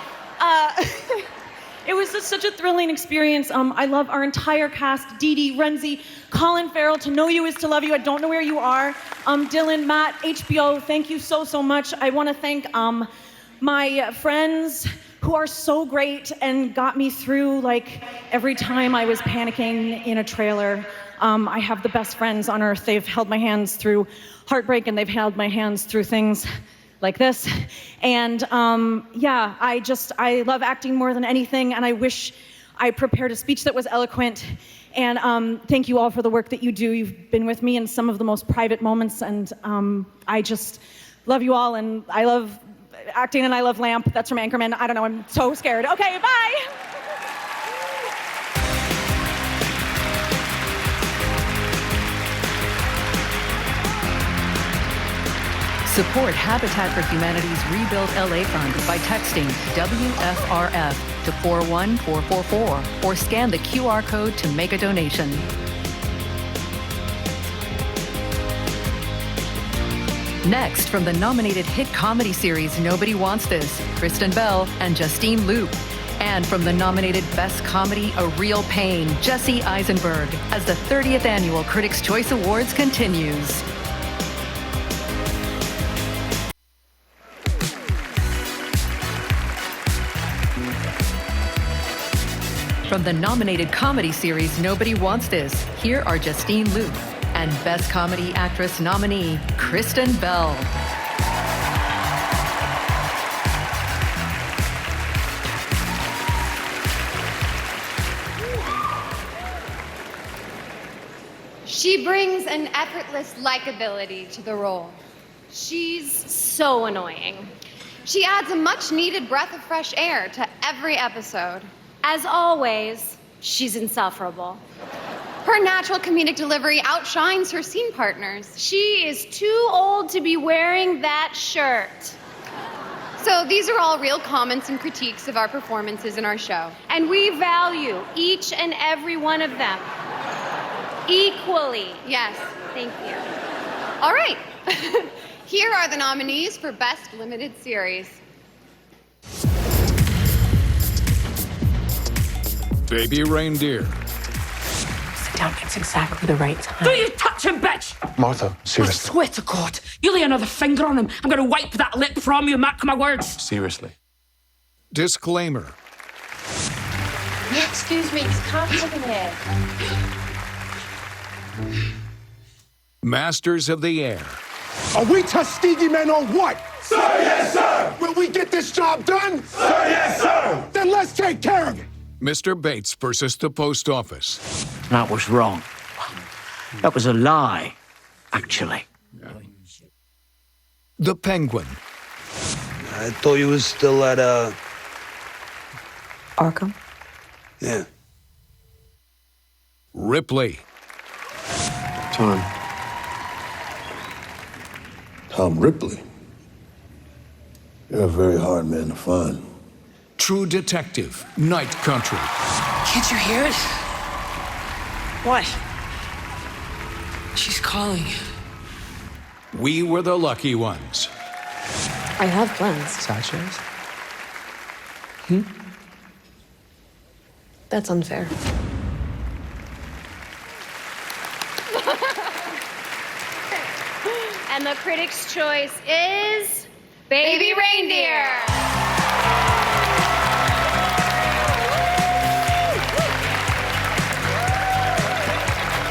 it was such a thrilling experience. I love our entire cast, Dee Dee, Renzi, Colin Farrell, To Know You Is To Love You, I Don't Know Where You Are, Dylan, Matt, HBO, thank you so, so much. I wanna thank my friends who are so great and got me through like every time I was panicking in a trailer. I have the best friends on earth. They've held my hands through heartbreak, and they've held my hands through things like this. And yeah, I love acting more than anything, and I wish I prepared a speech that was eloquent. And thank you all for the work that you do. You've been with me in some of the most private moments, and I just love you all, and I love acting, and I love Lamp. That's from Anchorman. I don't know, I'm so scared. Okay, bye! Support Habitat for Humanity's Rebuild LA Fund by texting WFRF to 41444 or scan the QR code to make a donation. Next, from the nominated hit comedy series Nobody Wants This, Kristen Bell and Justine Luke. And And from the nominated Best Comedy, A Real Pain, Jesse Eisenberg, as the 30th Annual Critics' Choice Awards continues. From the nominated comedy series Nobody Wants This, here are Justine Luke and Best Comedy Actress nominee Kristen Bell. She brings an effortless likability to the role. She's so annoying. She adds a much-needed breath of fresh air to every episode. As always, she's insufferable. Her natural comedic delivery outshines her scene partners. She is too old to be wearing that shirt. So these are all real comments and critiques of our performances in our show. And we value each and every one of them equally. Yes, thank you. All right. Here are the nominees for Best Limited Series. Baby Reindeer. Sit down, it's exactly the right time. Do you touch him, bitch? Martha, I seriously. swear to God, you lay another finger on him, I'm gonna wipe that lip from you, mark my words. Seriously. Disclaimer. Excuse me, it's comfortable here. Masters of the Air. Are we Tuskegee men or what? Sir, yes, sir! Will we get this job done? Sir, yes, sir! Then let's take care of it. Mr. Bates versus the post office. That was wrong. That was a lie, actually. The Penguin. I thought you was still at, Arkham? Yeah. Ripley. Tom Ripley. You're a very hard man to find. True Detective. Night Country. Can't you hear it? What? She's calling. We Were the Lucky Ones. I have plans. Sideshows? That's unfair. And the Critics' Choice is Baby Reindeer.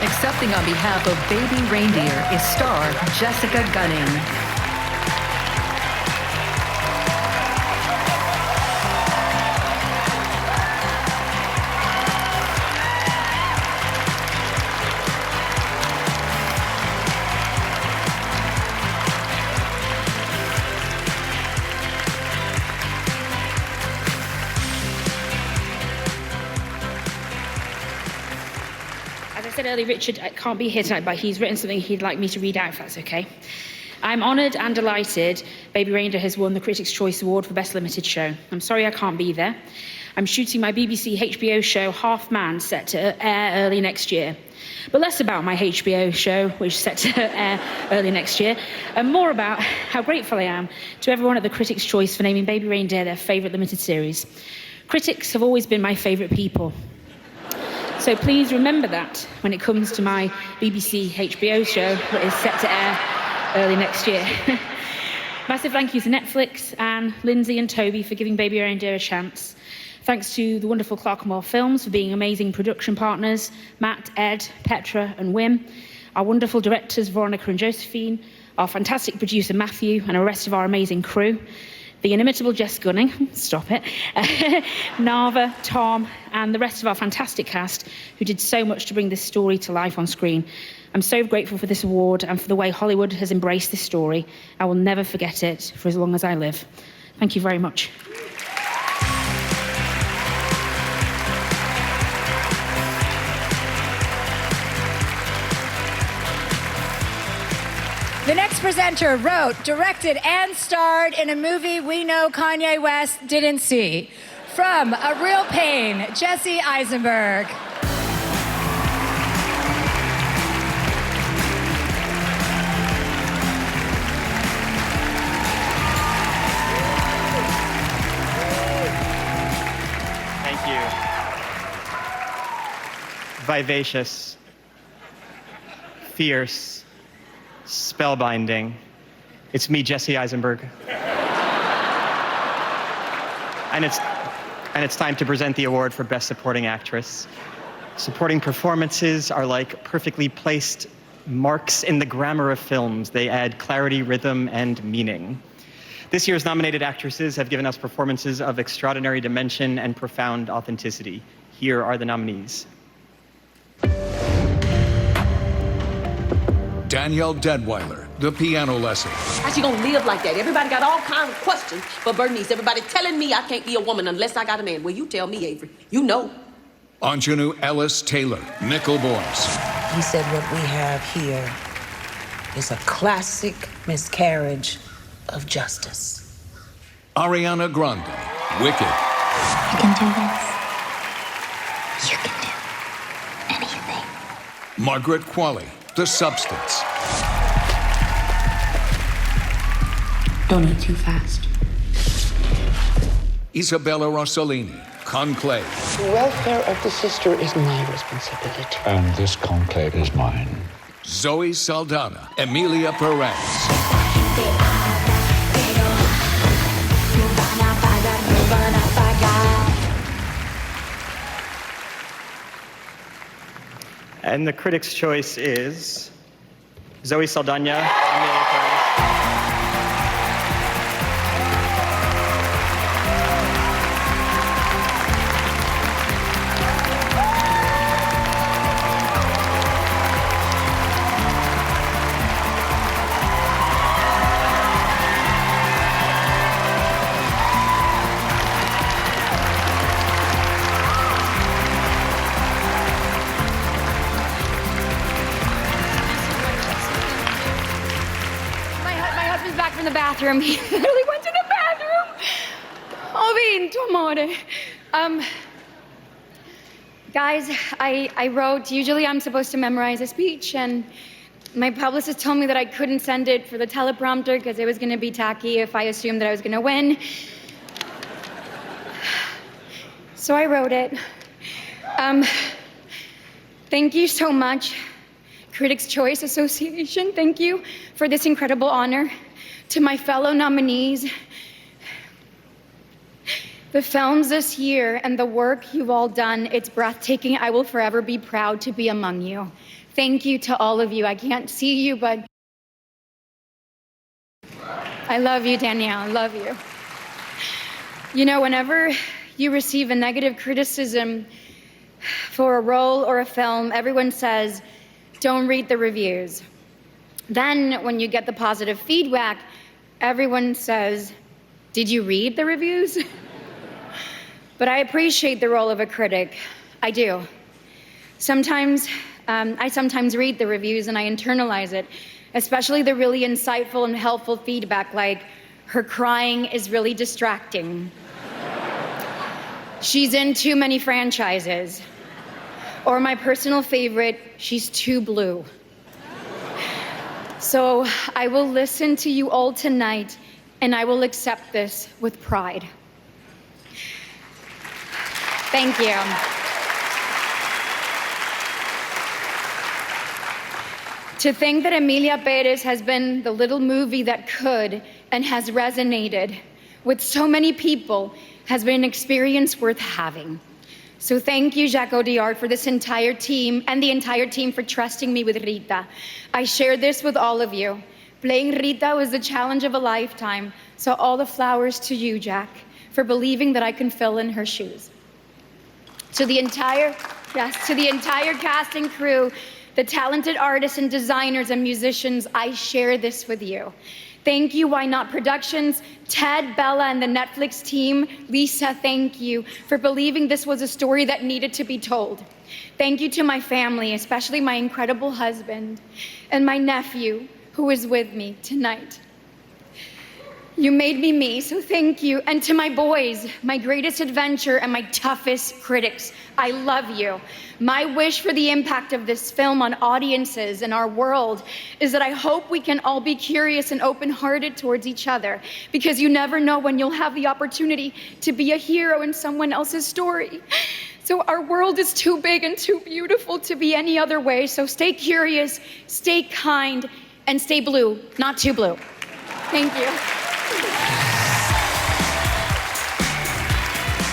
Accepting on behalf of Baby Reindeer is star Jessica Gunning. Earlier, Richard can't be here tonight, but he's written something he'd like me to read out, if that's okay. I'm honoured and delighted Baby Reindeer has won the Critics' Choice Award for Best Limited Show. I'm sorry I can't be there. I'm shooting my BBC HBO show Half Man, set to air early next year. But less about my HBO show, which is set to air early next year, and more about how grateful I am to everyone at the Critics' Choice for naming Baby Reindeer their favourite limited series. Critics have always been my favourite people. So please remember that when it comes to my BBC HBO show that is set to air early next year. Massive thank you to Netflix, Anne, Lindsay and Toby for giving Baby Reindeer a chance. Thanks to the wonderful Clerkenwell Films for being amazing production partners, Matt, Ed, Petra and Wim, our wonderful directors Veronica and Josephine, our fantastic producer Matthew and the rest of our amazing crew, the inimitable Jess Gunning, stop it, Nava, Tom, and the rest of our fantastic cast who did so much to bring this story to life on screen. I'm so grateful for this award and for the way Hollywood has embraced this story. I will never forget it for as long as I live. Thank you very much. The next presenter wrote, directed, and starred in a movie we know Kanye West didn't see. From A Real Pain, Jesse Eisenberg. vivacious, fierce, spellbinding. It's me, Jesse Eisenberg. And it's time to present the award for Best Supporting Actress. Supporting performances are like perfectly placed marks in the grammar of films. They add clarity, rhythm, and meaning. This year's nominated actresses have given us performances of extraordinary dimension and profound authenticity. Here are the nominees. Danielle Deadweiler, The Piano Lesson. How's she gonna live like that? Everybody got all kinds of questions for Bernice. Everybody telling me I can't be a woman unless I got a man. Well, you tell me, Avery. You know. Anjanou Ellis Taylor, Nickel Boys. He said what we have here is a classic miscarriage of justice. Ariana Grande, Wicked. You can do this. You can do anything. Margaret Qualley, The Substance. Don't eat too fast. Isabella Rossellini, Conclave. The welfare of the sister is my responsibility. And this conclave is mine. Zoe Saldana, Emilia Perez. And the critics' choice is Zoe Saldana, Emilia Perez. In the bathroom. He literally went to the bathroom. Oh, vinto, amore. Guys, I wrote, usually I'm supposed to memorize a speech, and my publicist told me that I couldn't send it for the teleprompter because it was going to be tacky if I assumed that I was going to win. So I wrote it. Thank you so much, Critics' Choice Association. Thank you for this incredible honor. To my fellow nominees, the films this year and the work you've all done, it's breathtaking. I will forever be proud to be among you. Thank you to all of you. I can't see you, but I love you, Danielle. I love you. You know, whenever you receive a negative criticism for a role or a film, everyone says, don't read the reviews. Then when you get the positive feedback, everyone says, did you read the reviews? But I appreciate the role of a critic. I do. Sometimes, I sometimes read the reviews and I internalize it, especially the really insightful and helpful feedback like, her crying is really distracting. She's in too many franchises. Or my personal favorite, she's too blue. So I will listen to you all tonight, and I will accept this with pride. Thank you. To think that Emilia Perez has been the little movie that could and has resonated with so many people has been an experience worth having. So thank you, Jacques Audiard, for this entire team and the entire team for trusting me with Rita. I share this with all of you. Playing Rita was the challenge of a lifetime. So all the flowers to you, Jack, for believing that I can fill in her shoes. To the entire cast and crew, the talented artists and designers and musicians, I share this with you. Thank you, Why Not Productions, Ted, Bella, and the Netflix team. Lisa, thank you for believing this was a story that needed to be told. Thank you to my family, especially my incredible husband and my nephew who is with me tonight. You made me me, so thank you. And to my boys, my greatest adventure and my toughest critics, I love you. My wish for the impact of this film on audiences and our world is that I hope we can all be curious and open-hearted towards each other, because you never know when you'll have the opportunity to be a hero in someone else's story. So our world is too big and too beautiful to be any other way. So stay curious, stay kind, and stay blue, not too blue. Thank you.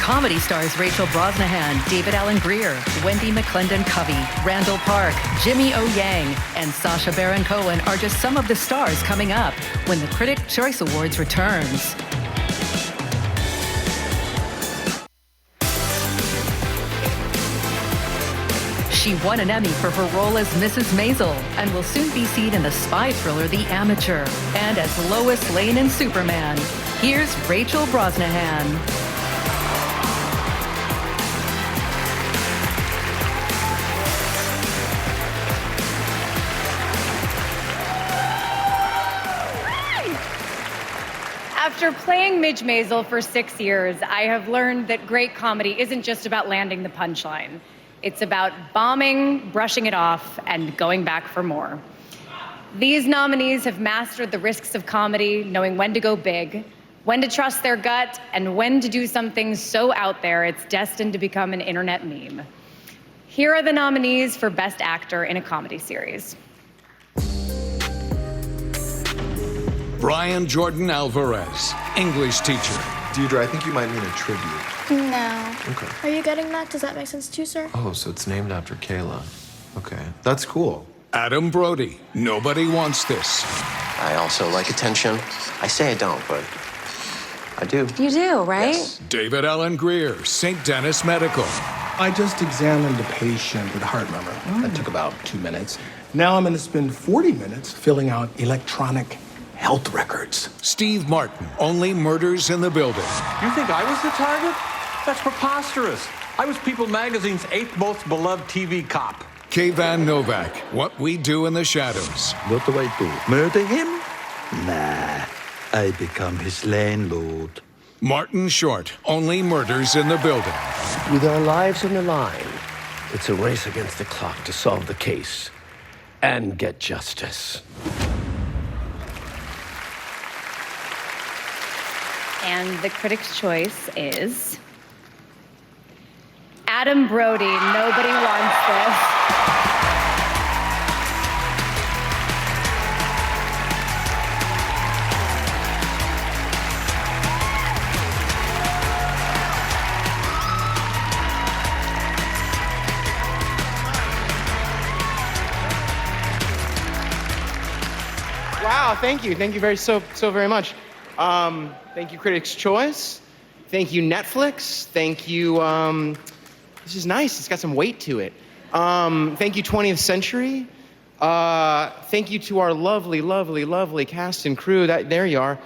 Comedy stars Rachel Brosnahan, David Alan Grier, Wendy McClendon-Covey, Randall Park, Jimmy O. Yang, and Sacha Baron Cohen are just some of the stars coming up when the Critics' Choice Awards returns. She won an Emmy for her role as Mrs. Maisel and will soon be seen in the spy thriller The Amateur and as Lois Lane in Superman. Here's Rachel Brosnahan. After playing Midge Maisel for 6 years, I have learned that great comedy isn't just about landing the punchline. It's about bombing, brushing it off, and going back for more. These nominees have mastered the risks of comedy, knowing when to go big, when to trust their gut, and when to do something so out there it's destined to become an internet meme. Here are the nominees for Best Actor in a Comedy Series. Brian Jordan Alvarez, English teacher. Deidre, I think you might mean a tribute. No. Okay. Are you getting that? Does that make sense to you, sir? Oh, so it's named after Kayla. Okay, that's cool. Adam Brody, Nobody Wants This. I also like attention. I say I don't, but I do. You do, right? Yes. David Alan Grier, St. Dennis Medical. I just examined a patient with a heart murmur. That took about 2 minutes. Now I'm going to spend 40 minutes filling out electronic health records. Steve Martin, Only Murders in the Building. You think I was the target? That's preposterous. I was People Magazine's 8th most beloved TV cop. Kayvan Novak, What We Do in the Shadows. What do I do? Murder him? Nah, I become his landlord. Martin Short, Only Murders in the Building. With our lives on the line, it's a race against the clock to solve the case and get justice. And the Critics' Choice is Adam Brody, Nobody Wants This. Wow, thank you. Thank you so very much. Thank you, Critics' Choice. Thank you, Netflix. Thank you, this is nice. It's got some weight to it. Thank you, 20th Century. Thank you to our lovely cast and crew. There you are.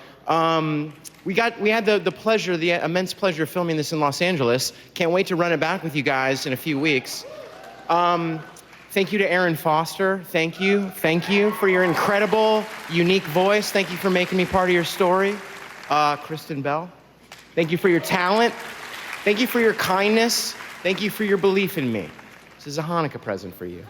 We had the immense pleasure of filming this in Los Angeles. Can't wait to run it back with you guys in a few weeks. Thank you to Aaron Foster. Thank you for your incredible, unique voice. Thank you for making me part of your story. Kristen Bell. Thank you for your talent. Thank you for your kindness. Thank you for your belief in me. This is a Hanukkah present for you.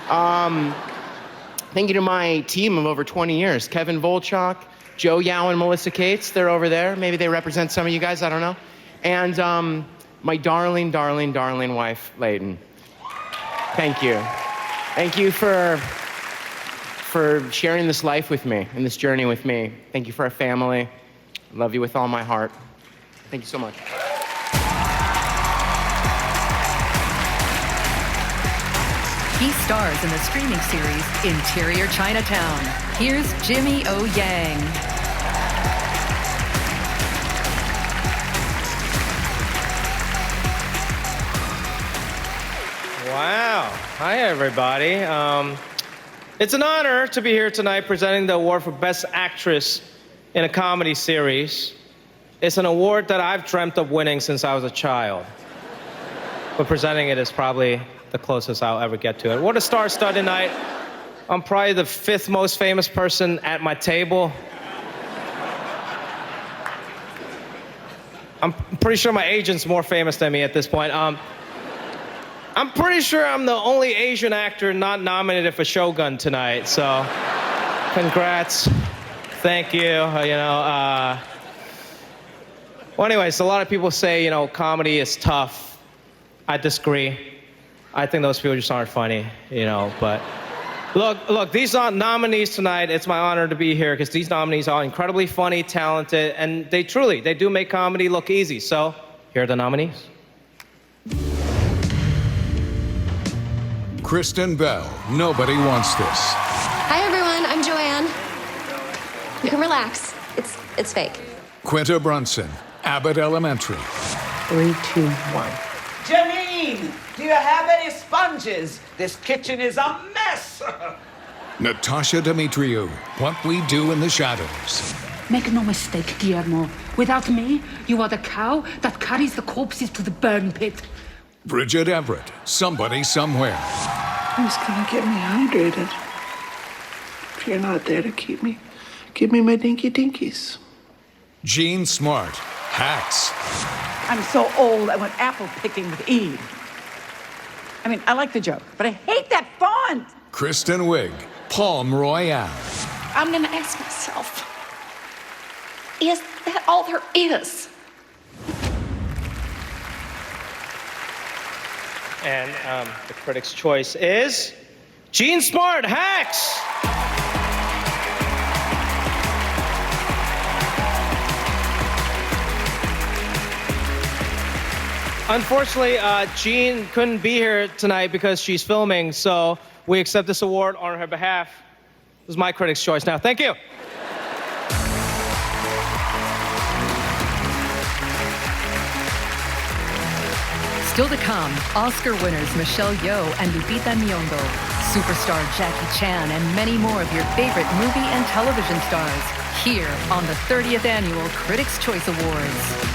Thank you to my team of over 20 years. Kevin Volchok, Joe Yao, and Melissa Cates. They're over there. Maybe they represent some of you guys, I don't know. And my darling wife, Layden. Thank you. Thank you for sharing this life with me and this journey with me. Thank you for our family. I love you with all my heart. Thank you so much. He stars in the streaming series Interior Chinatown. Here's Jimmy O. Yang. Wow. Hi, everybody. It's an honor to be here tonight presenting the award for Best Actress in a Comedy Series. It's an award that I've dreamt of winning since I was a child. But presenting it is probably the closest I'll ever get to it. What a star-studded night. I'm probably the 5th most famous person at my table. I'm pretty sure my agent's more famous than me at this point. I'm pretty sure I'm the only Asian actor not nominated for Shogun tonight, so congrats. Thank you. Well, anyways, a lot of people say, comedy is tough. I disagree. I think those people just aren't funny, you know, but look, these are nominees tonight. It's my honor to be here because these nominees are incredibly funny, talented, and they do make comedy look easy. So here are the nominees. Kristen Bell, Nobody Wants This. Hi, everyone. I'm Joanne. You can relax. It's fake. Quinta Brunson, Abbott Elementary. 3, 2, 1. Janine, do you have any sponges? This kitchen is a mess. Natasha Dimitriou, What We Do in the Shadows. Make no mistake, Guillermo. Without me, you are the cow that carries the corpses to the burn pit. Bridget Everett, Somebody Somewhere. Who's gonna get me hydrated? If you're not there to keep me, give me my dinky dinkies. Jean Smart, Hacks. I'm so old, I went apple picking with Eve. I mean, I like the joke, but I hate that font. Kristen Wiig, Palm Royale. I'm gonna ask myself, is that all there is? And the Critics' Choice is Jean Smart, Hacks. Unfortunately, Jean couldn't be here tonight because she's filming, so we accept this award on her behalf. This is my Critics' Choice now. Thank you. Still to come, Oscar winners Michelle Yeoh and Lupita Nyong'o, superstar Jackie Chan, and many more of your favorite movie and television stars here on the 30th Annual Critics' Choice Awards.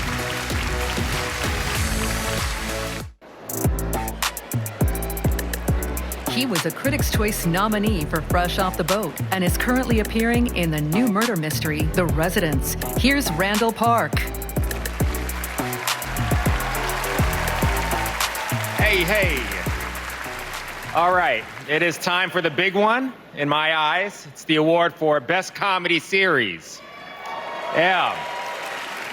He was a Critics' Choice nominee for Fresh Off the Boat and is currently appearing in the new murder mystery, The Residence. Here's Randall Park. Hey. All right, it is time for the big one, in my eyes. It's the award for Best Comedy Series. Yeah.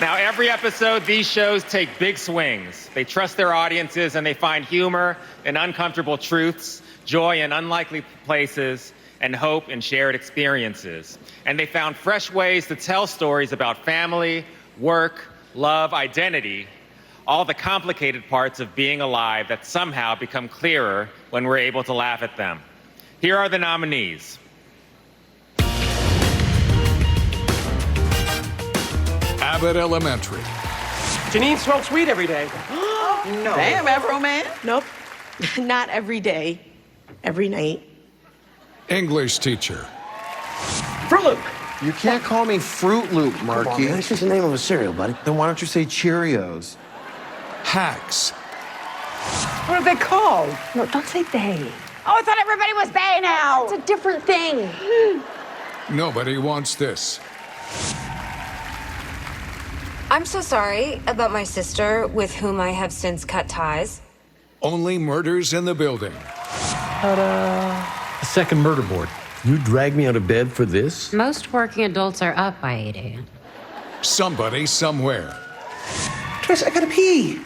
Now, every episode, these shows take big swings. They trust their audiences and they find humor in uncomfortable truths, joy in unlikely places, and hope in shared experiences. And they found fresh ways to tell stories about family, work, love, identity, all the complicated parts of being alive that somehow become clearer when we're able to laugh at them. Here are the nominees. Abbott Elementary. Janine smokes weed every day. No. Damn, Afro Man. Nope. Not every day. Every night. English teacher. Fruit Loop. You can't call me Fruit Loop, Marky. Come on, man, it's just the name of a cereal, buddy. Then why don't you say Cheerios? Hacks. What are they called? No, don't say they. Oh, I thought everybody was they now. It's a different thing. Nobody Wants This. I'm so sorry about my sister, with whom I have since cut ties. Only Murders in the Building. A second murder board. You dragged me out of bed for this? Most working adults are up by 8 a.m. Somebody Somewhere. Trish, I gotta pee.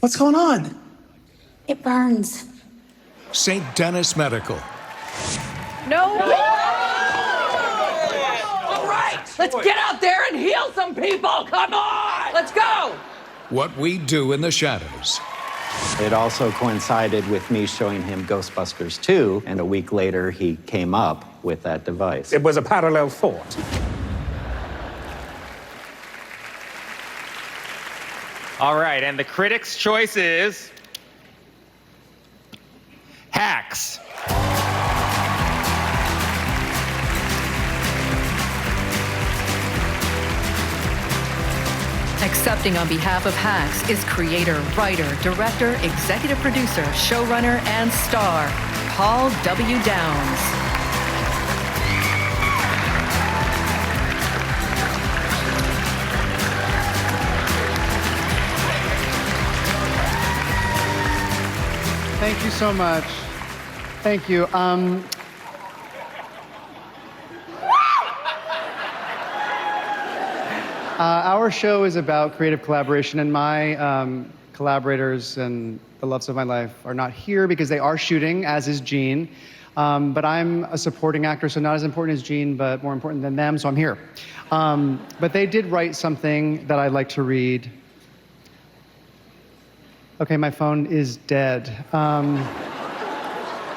What's going on? It burns. St. Denis Medical. No. All right, let's get out there and heal some people. Come on, let's go. What We Do in the Shadows. It also coincided with me showing him Ghostbusters 2, and a week later he came up with that device. It was a parallel thought. All right, and the Critics' Choice is Hacks. Accepting on behalf of Hacks is creator, writer, director, executive producer, showrunner, and star, Paul W. Downs. Thank you so much. Thank you. Our show is about creative collaboration, and my collaborators and the loves of my life are not here because they are shooting, as is Gene. But I'm a supporting actor, so not as important as Gene, but more important than them, so I'm here. But they did write something that I'd like to read. Okay, my phone is dead.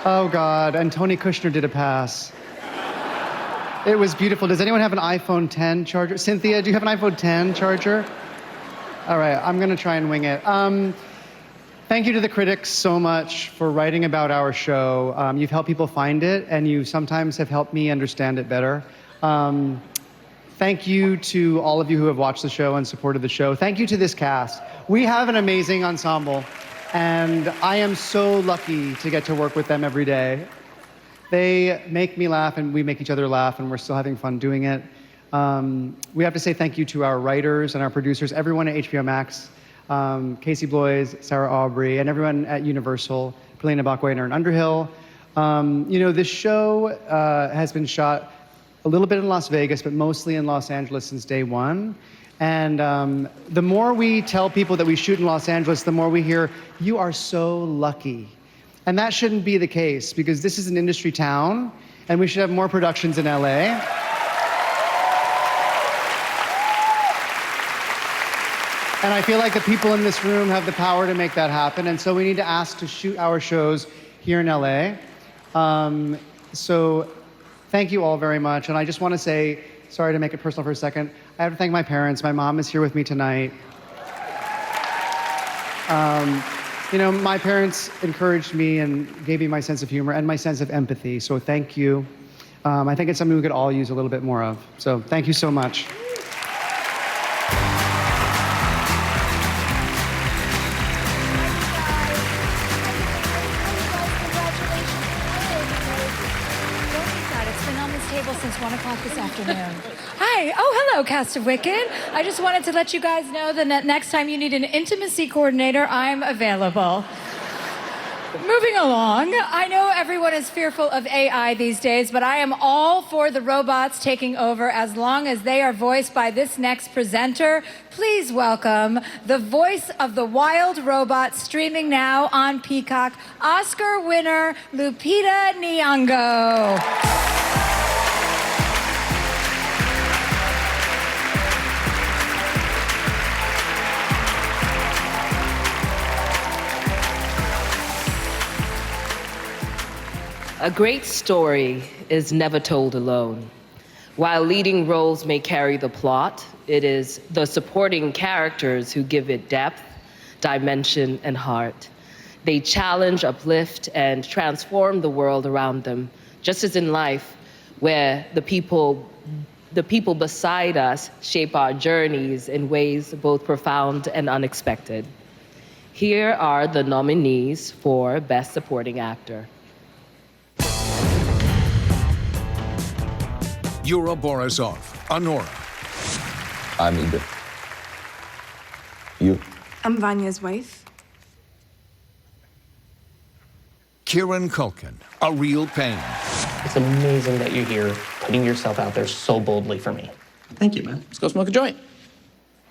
Oh God, and Tony Kushner did a pass. It was beautiful. Does anyone have an iPhone 10 charger? Cynthia, do you have an iPhone 10 charger? All right, I'm gonna try and wing it. Thank you to the critics so much for writing about our show. You've helped people find it, and you sometimes have helped me understand it better. Thank you to all of you who have watched the show and supported the show. Thank you to this cast. We have an amazing ensemble, and I am so lucky to get to work with them every day. They make me laugh, and we make each other laugh, and we're still having fun doing it. We have to say thank you to our writers and our producers, everyone at HBO Max, Casey Bloys, Sarah Aubrey, and everyone at Universal, Helena Bachwainer and Underhill. You know, this show has been shot a little bit in Las Vegas, but mostly in Los Angeles since day one. And the more we tell people that we shoot in Los Angeles, the more we hear, you are so lucky. And that shouldn't be the case, because this is an industry town, and we should have more productions in LA. And I feel like the people in this room have the power to make that happen, and so we need to ask to shoot our shows here in LA. So thank you all very much, and I just want to say, sorry to make it personal for a second, I have to thank my parents. My mom is here with me tonight. You know, my parents encouraged me and gave me my sense of humor and my sense of empathy, so thank you. I think it's something we could all use a little bit more of, so thank you so much. Since 1 o'clock this afternoon. Hi. Oh, hello, cast of Wicked. I just wanted to let you guys know that next time you need an intimacy coordinator, I'm available. Moving along, I know everyone is fearful of AI these days, but I am all for the robots taking over as long as they are voiced by this next presenter. Please welcome the voice of the wild robot, streaming now on Peacock, Oscar winner Lupita Nyong'o. A great story is never told alone. While leading roles may carry the plot, it is the supporting characters who give it depth, dimension, and heart. They challenge, uplift, and transform the world around them, just as in life, where the people beside us shape our journeys in ways both profound and unexpected. Here are the nominees for Best Supporting Actor. Yura Borisov, Honora. I'm Edith. You? I'm Vanya's wife. Kieran Culkin, A Real Pain. It's amazing that you're here, putting yourself out there so boldly for me. Thank you, man. Let's go smoke a joint.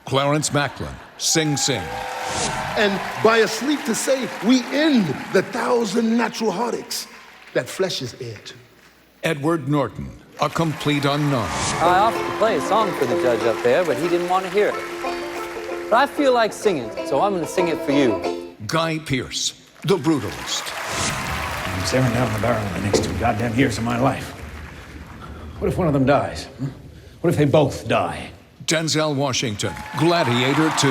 Clarence Macklin, Sing Sing. And by a sleep to say, we end the 1,000 natural heartaches that flesh is edge. Edward Norton, A Complete Unknown. I offered to play a song for the judge up there, but he didn't want to hear it. But I feel like singing, so I'm going to sing it for you. Guy Pearce, The Brutalist. I'm staring down the barrel of the next 2 goddamn years of my life. What if one of them dies? What if they both die? Denzel Washington, Gladiator 2.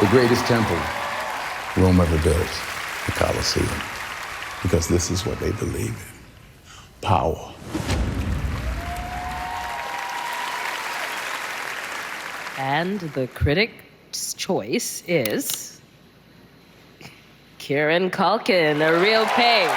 The greatest temple Rome ever built, the Colosseum. Because this is what they believe in. Power. And the critic's choice is Kieran Culkin, A Real Pain.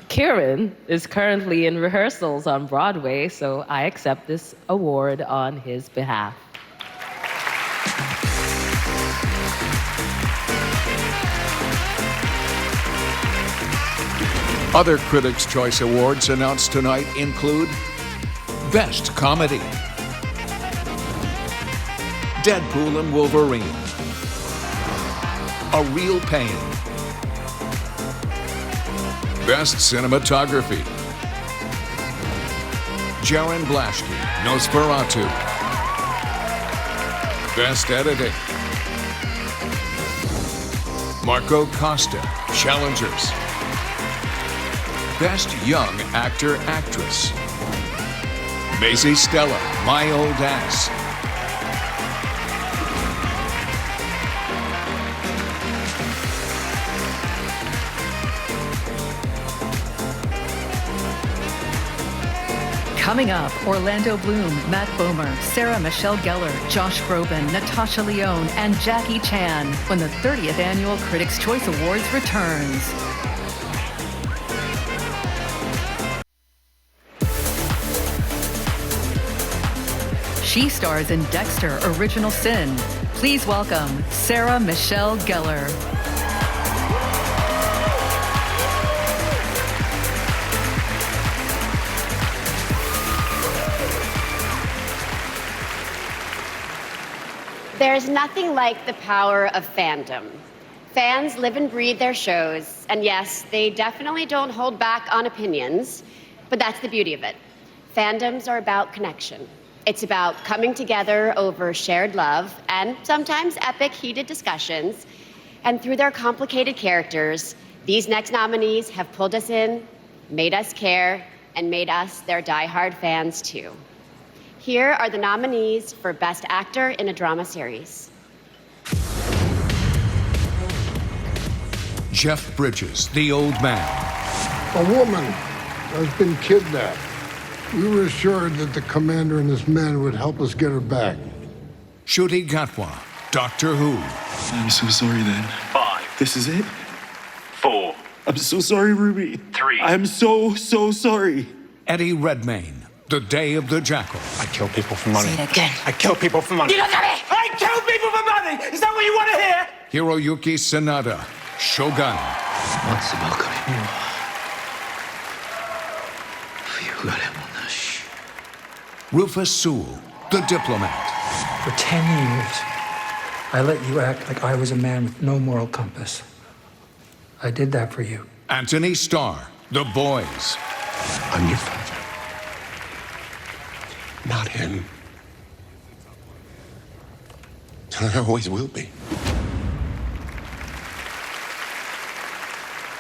Kieran is currently in rehearsals on Broadway, so I accept this award on his behalf. Other Critics' Choice Awards announced tonight include Best Comedy, Deadpool and Wolverine, A Real Pain, Best Cinematography, Jaron Blaschke, Nosferatu, Best Editing, Marco Costa, Challengers, Best Young Actor/Actress, Maisie Stella, My Old Ass, Coming up, Orlando Bloom, Matt Bomer, Sarah Michelle Gellar, Josh Groban, Natasha Lyonne, and Jackie Chan when the 30th Annual Critics' Choice Awards returns. She stars in Dexter: Original Sin. Please welcome Sarah Michelle Gellar. There's nothing like the power of fandom. Fans live and breathe their shows, and yes, they definitely don't hold back on opinions, but that's the beauty of it. Fandoms are about connection. It's about coming together over shared love and sometimes epic, heated discussions. And through their complicated characters, these next nominees have pulled us in, made us care, and made us their diehard fans too. Here are the nominees for Best Actor in a Drama Series. Jeff Bridges, The Old Man, A woman has been kidnapped. We were assured that the commander and his men would help us get her back. Ncuti Gatwa, Doctor Who, I'm so sorry then. 5. This is it? 4. I'm so sorry, Ruby. 3. I'm so sorry. Eddie Redmayne, The Day of the Jackal, I kill people for money. Say it again. I kill people for money. You look at me! I kill people for money! Is that what you want to hear? Hiroyuki Sanada, Shogun, Rufus Sewell, The Diplomat, For 10 years, I let you act like I was a man with no moral compass. I did that for you. Anthony Starr, The Boys, I'm your father. Not him. I always will be.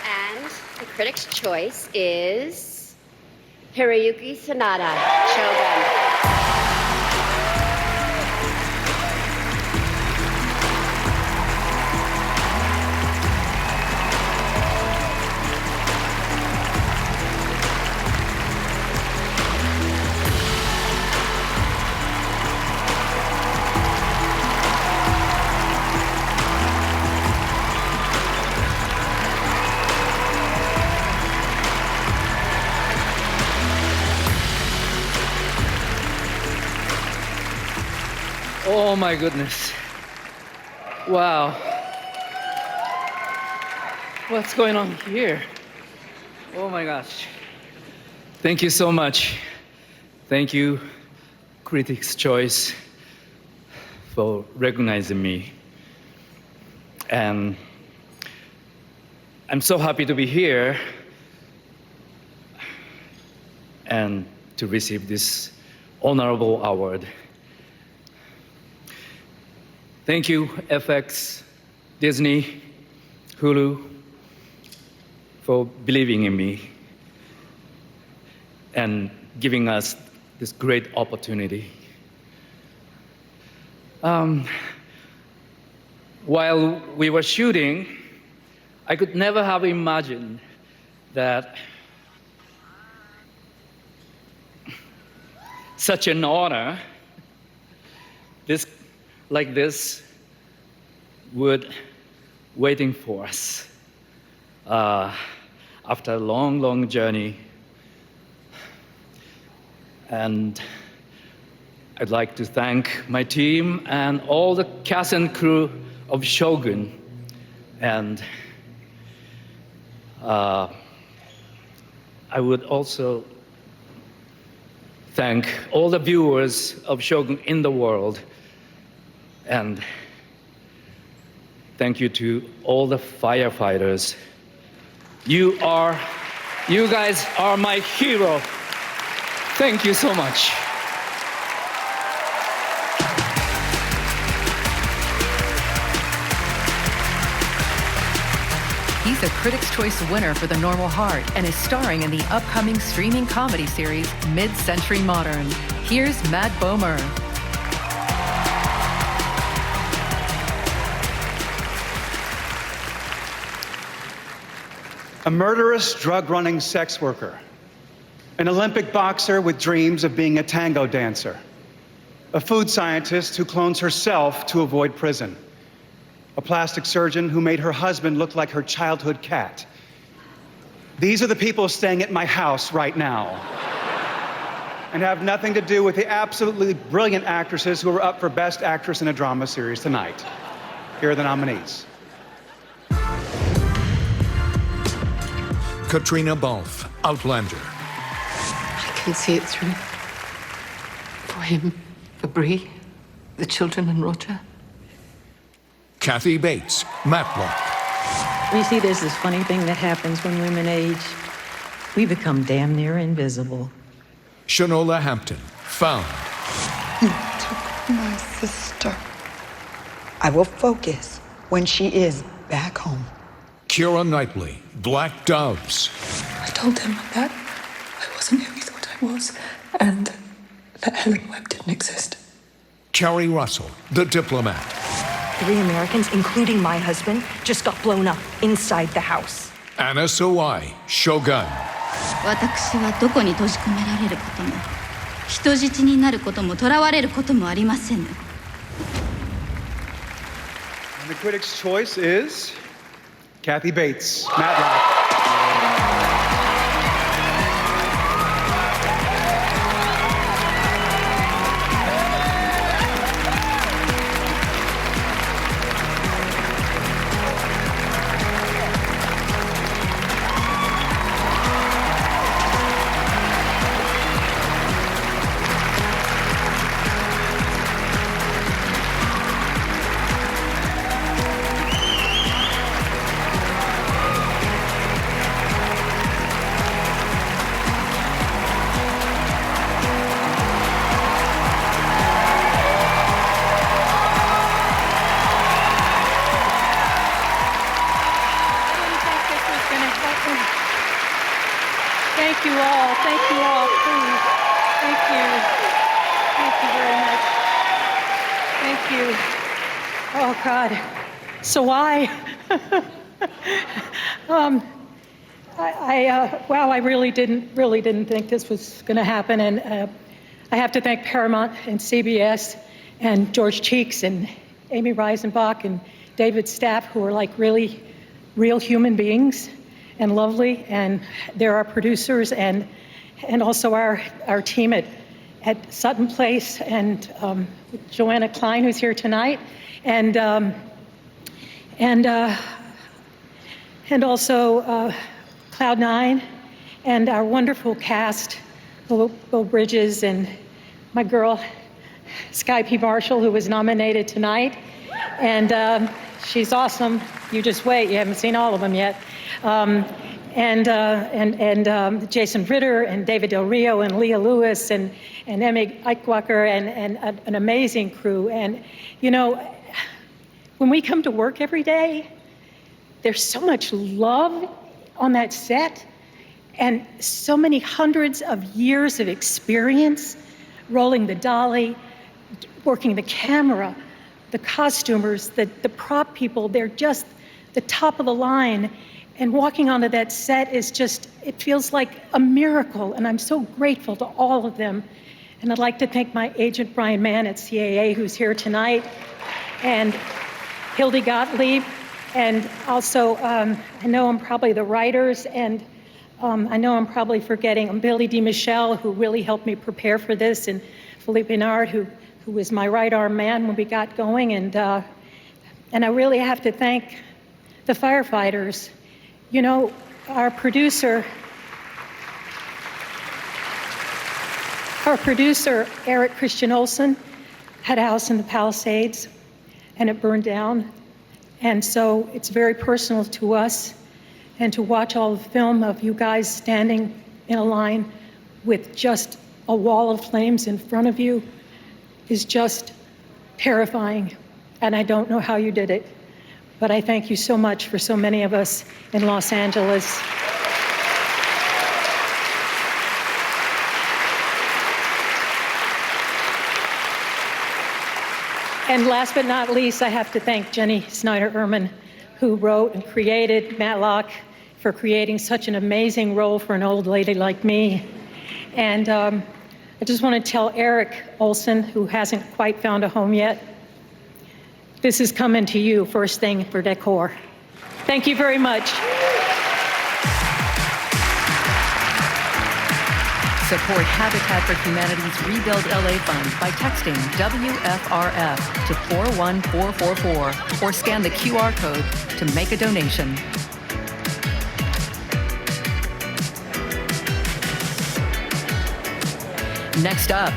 And the Critics' Choice is Hiroyuki Sanada, Shogun. Oh my goodness. Wow. What's going on here? Oh my gosh. Thank you so much. Thank you, Critics' Choice, for recognizing me. And I'm so happy to be here and to receive this honorable award. Thank you, FX, Disney, Hulu, for believing in me and giving us this great opportunity. While we were shooting, I could never have imagined that such an honor, like this, would waiting for us after a long, long journey. And I'd like to thank my team and all the cast and crew of Shogun, and I would also thank all the viewers of Shogun in the world, and thank you to all the firefighters. You guys are my hero. Thank you so much. He's a Critics' Choice winner for The Normal Heart and is starring in the upcoming streaming comedy series Mid-Century Modern. Here's Matt Bomer. A murderous, drug-running sex worker. An Olympic boxer with dreams of being a tango dancer. A food scientist who clones herself to avoid prison. A plastic surgeon who made her husband look like her childhood cat. These are the people staying at my house right now. And have nothing to do with the absolutely brilliant actresses who are up for Best Actress in a Drama Series tonight. Here are the nominees. Katrina Balfe, Outlander. I can see it through. For him, for Bree, the children and Roger. Kathy Bates, Matlock. You see, there's this funny thing that happens when women age. We become damn near invisible. Shanola Hampton, Found. You took my sister. I will focus when she is back home. Keira Knightley, Black Doves. I told him that I wasn't who he thought I was, and that Helen Webb didn't exist. Carrie Russell, The Diplomat. 3 Americans, including my husband, just got blown up inside the house. Anna Sawai, Shogun. 私はどこに閉じ込められることも、人質になることも、囚われることもありません。And the Critics' Choice is Kathy Bates, Matlock. Thank you all. Thank you all, please. Thank you. Thank you very much. Thank you. Oh, God. So why? I really didn't think this was going to happen. And I have to thank Paramount and CBS and George Cheeks and Amy Reisenbach and David Staff, who are like really real human beings and lovely, and they're our producers and also our team at Sutton Place, and Joanna Klein, who's here tonight, and also Cloud9, and our wonderful cast, Bo Bridges and my girl Sky P. Marshall, who was nominated tonight, and she's awesome. You just wait, you haven't seen all of them yet. Jason Ritter and David Del Rio and Leah Lewis and Emmy Eichwacker and an amazing crew. And, you know, when we come to work every day, there's so much love on that set and so many hundreds of years of experience rolling the dolly, working the camera, the costumers, the prop people. They're just the top of the line. And walking onto that set is just, it feels like a miracle. And I'm so grateful to all of them. And I'd like to thank my agent, Brian Mann at CAA, who's here tonight, and Hildy Gottlieb. And also, I know I'm probably the writers, and I know I'm probably forgetting Billy DeMichelle, who really helped me prepare for this, and Philippe Bernard, who was my right arm man when we got going. And I really have to thank the firefighters. You know, our producer, Our producer, Eric Christian Olsen, had a house in the Palisades, and it burned down. And so it's very personal to us. And to watch all the film of you guys standing in a line with just a wall of flames in front of you is just terrifying. And I don't know how you did it. But I thank you so much for so many of us in Los Angeles. And last but not least, I have to thank Jenny Snyder-Urman, who wrote and created Matlock, for creating such an amazing role for an old lady like me. And I just want to tell Eric Olsen, who hasn't quite found a home yet, this is coming to you first thing for decor. Thank you very much. Support Habitat for Humanity's Rebuild LA Fund by texting WFRF to 41444 or scan the QR code to make a donation. Next up,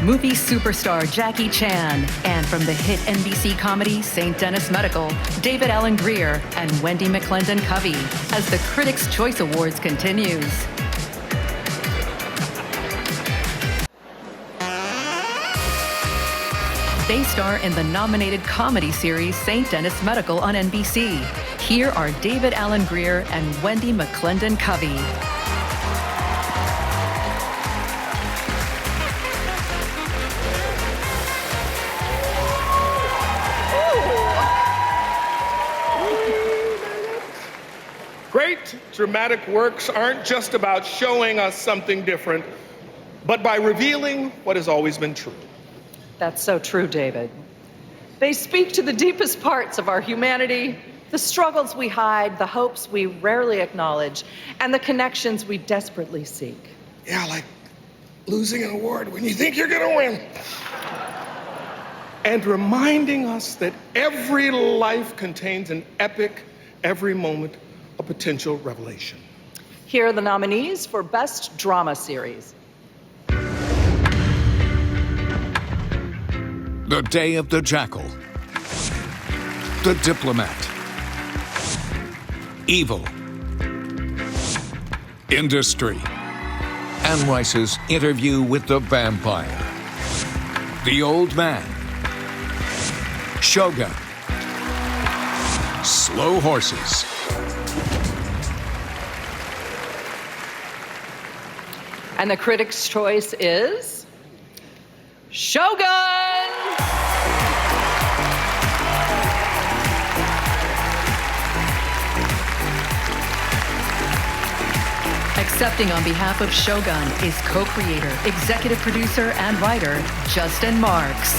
movie superstar Jackie Chan, and from the hit NBC comedy St. Denis Medical, David Alan Grier and Wendy McClendon Covey, as the Critics' Choice Awards continues. They star in the nominated comedy series St. Denis Medical on NBC. Here are David Alan Grier and Wendy McClendon Covey. Great dramatic works aren't just about showing us something different, but by revealing what has always been true. That's so true, David. They speak to the deepest parts of our humanity, the struggles we hide, the hopes we rarely acknowledge, and the connections we desperately seek. Yeah, like losing an award when you think you're gonna win. And reminding us that every life contains an epic, every moment a potential revelation. Here are the nominees for Best Drama Series. The Day of the Jackal, The Diplomat, Evil, Industry, Anne Rice's Interview with the Vampire, The Old Man, Shogun, Slow Horses. And the Critics' Choice is Shogun! Accepting on behalf of Shogun is co-creator, executive producer, and writer Justin Marks.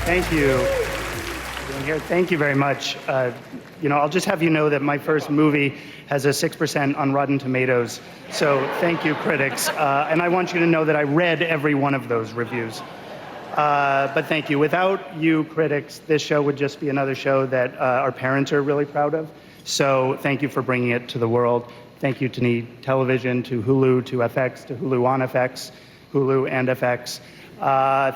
Thank you. Here, thank you very much. I'll just have you know that my first movie has a 6% on Rotten Tomatoes. So thank you, critics. And I want you to know that I read every one of those reviews. But thank you. Without you, critics, this show would just be another show that our parents are really proud of. So thank you for bringing it to the world. Thank you to Need Television, to Hulu, to FX, to Hulu on FX, Hulu and FX.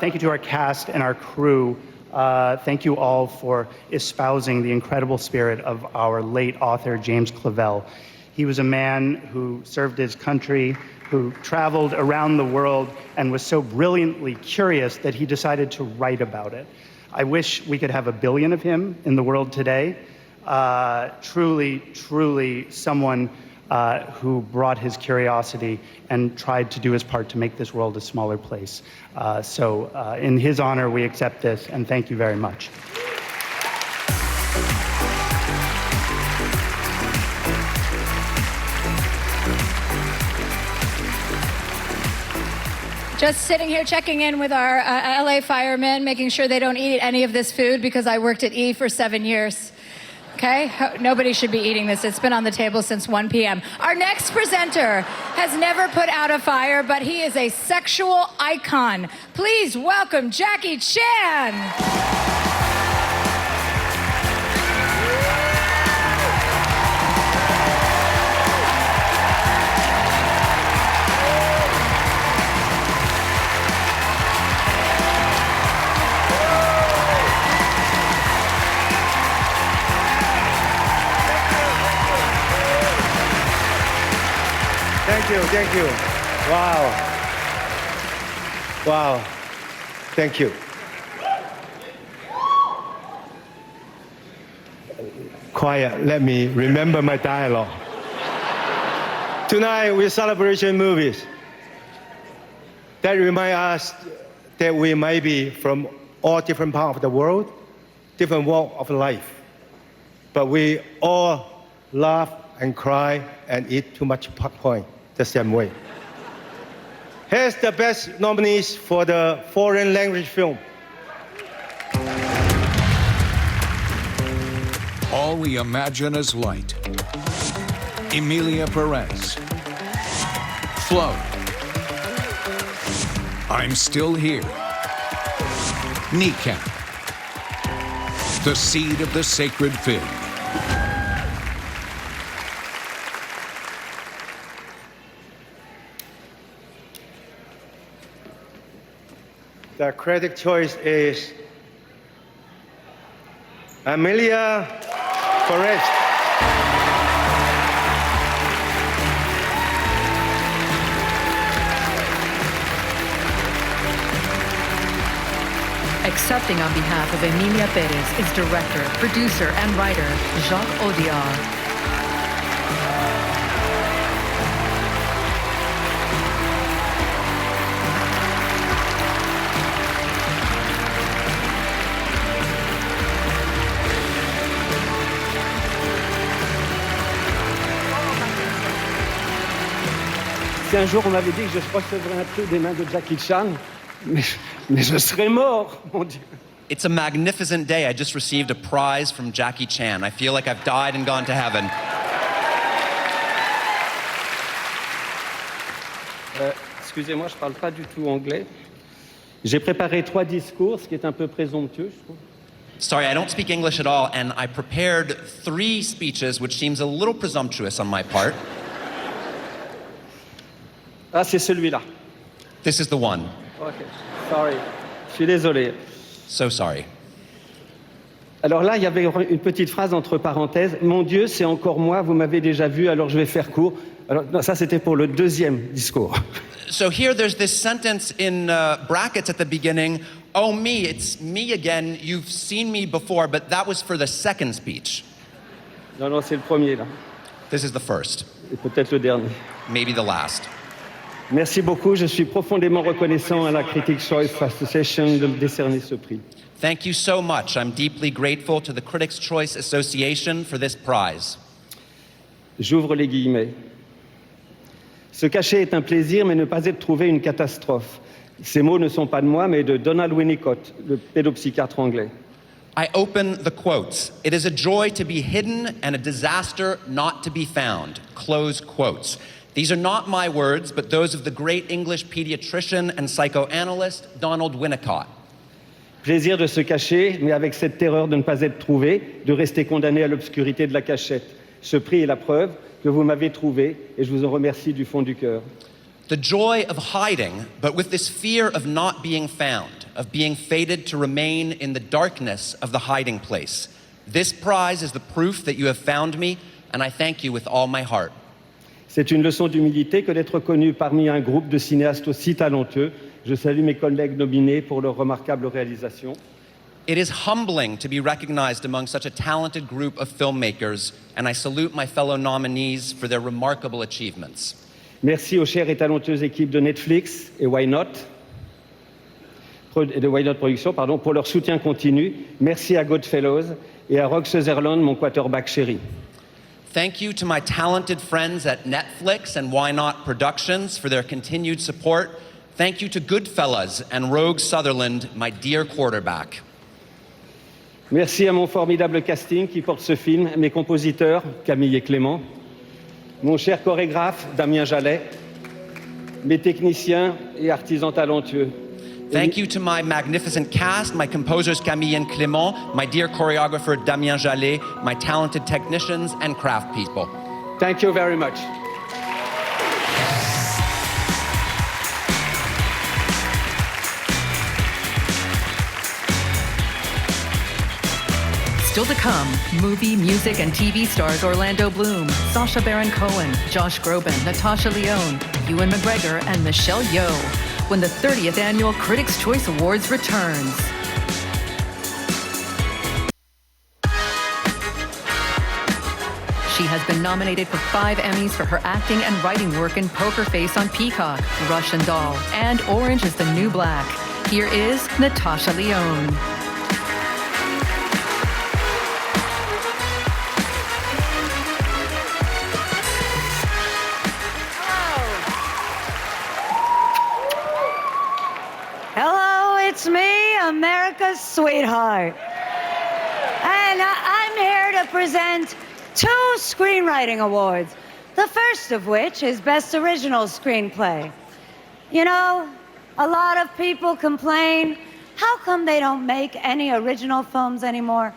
Thank you to our cast and our crew. Thank you all for espousing the incredible spirit of our late author, James Clavell. He was a man who served his country, who traveled around the world, and was so brilliantly curious that he decided to write about it. I wish we could have a billion of him in the world today. Truly someone who brought his curiosity and tried to do his part to make this world a smaller place. So in his honor, we accept this, and thank you very much. Just sitting here checking in with our LA firemen, making sure they don't eat any of this food because I worked at E for 7 years. okay? Nobody should be eating this. It's been on the table since 1 p.m. Our next presenter has never put out a fire, but he is a sexual icon. Please welcome Jackie Chan. Thank you. Wow. Wow. Thank you. Quiet, let me remember my dialogue. Tonight we celebrate movies that remind us that we may be from all different parts of the world, different walk of life, but we all laugh and cry and eat too much popcorn the same way. Here's the best nominees for the foreign language film. All We Imagine Is Light. Emilia Perez. Flow. I'm Still Here. Kneecap. The Seed of the Sacred Fig. The critic choice is Emilia Perez. Accepting on behalf of Emilia Perez is director, producer, and writer Jacques Audiard. Si un jour on m'avait dit que je recevrais un prix des mains de Jackie Chan, mais je serais mort, mon Dieu. It's a magnificent day. I just received a prize from Jackie Chan. I feel like I've died and gone to heaven. Excusez-moi, je ne parle pas du tout anglais. J'ai préparé 3 discours, ce qui est un peu présomptueux, je trouve. Sorry, I don't speak English at all, and I prepared 3 speeches, which seems a little presumptuous on my part. Ah, c'est celui-là. This is the one. Okay, sorry. Je suis désolé. So sorry. Alors là, il y avait une petite phrase entre parenthèses. Mon Dieu, c'est encore moi, vous m'avez déjà vu, alors je vais faire court. Alors, non, ça, c'était pour le 2e discours. So here there's this sentence in brackets at the beginning. Oh, me, it's me again. You've seen me before, but that was for the 2nd speech. Non, c'est le premier, là. This is the first. Et peut-être le dernier. Maybe the last. Merci beaucoup. Je suis profondément reconnaissant à la Critics' Choice Association de me décerner ce prix. Thank you so much. I'm deeply grateful to the Critics' Choice Association for this prize. J'ouvre les guillemets. Se cacher est un plaisir, mais ne pas être trouvé une catastrophe. Ces mots ne sont pas de moi, mais de Donald Winnicott, le pédopsychiatre anglais. I open the quotes. It is a joy to be hidden and a disaster not to be found. Close quotes. These are not my words, but those of the great English pediatrician and psychoanalyst Donald Winnicott. Plaisir de se cacher, mais avec cette terreur de ne pas être trouvé, de rester condamné à l'obscurité de la cachette. Ce prix est la preuve que vous m'avez trouvé, et je vous en remercie du fond du cœur. The joy of hiding, but with this fear of not being found, of being fated to remain in the darkness of the hiding place. This prize is the proof that you have found me, and I thank you with all my heart. C'est une leçon d'humilité que d'être connu parmi un groupe de cinéastes aussi talentueux. Je salue mes collègues nominés pour leur remarquable réalisation. It is humbling to be recognized among such a talented group of filmmakers, and I salute my fellow nominees for their remarkable achievements. Merci aux chères et talentueuses équipes de Netflix et Why Not Productions, pour leur soutien continu. Merci à Goodfellows et à Rock Sutherland, mon quarterback chéri. Thank you to my talented friends at Netflix and Why Not Productions for their continued support. Thank you to Goodfellas and Rogue Sutherland, my dear quarterback. Merci à mon formidable casting qui porte ce film, mes compositeurs, Camille et Clément, mon cher chorégraphe, Damien Jallet, mes techniciens et artisans talentueux. Thank you to my magnificent cast, my composers Camille and Clément, my dear choreographer Damien Jallet, my talented technicians and craft people. Thank you very much. Still to come, movie, music, and TV stars Orlando Bloom, Sacha Baron Cohen, Josh Groban, Natasha Lyonne, Ewan McGregor, and Michelle Yeoh, when the 30th Annual Critics' Choice Awards returns. She has been nominated for 5 Emmys for her acting and writing work in Poker Face on Peacock, Russian Doll, and Orange is the New Black. Here is Natasha Lyonne. Hello, it's me, America's sweetheart. And I'm here to present 2 screenwriting awards. The first of which is Best Original Screenplay. You know, a lot of people complain, how come they don't make any original films anymore?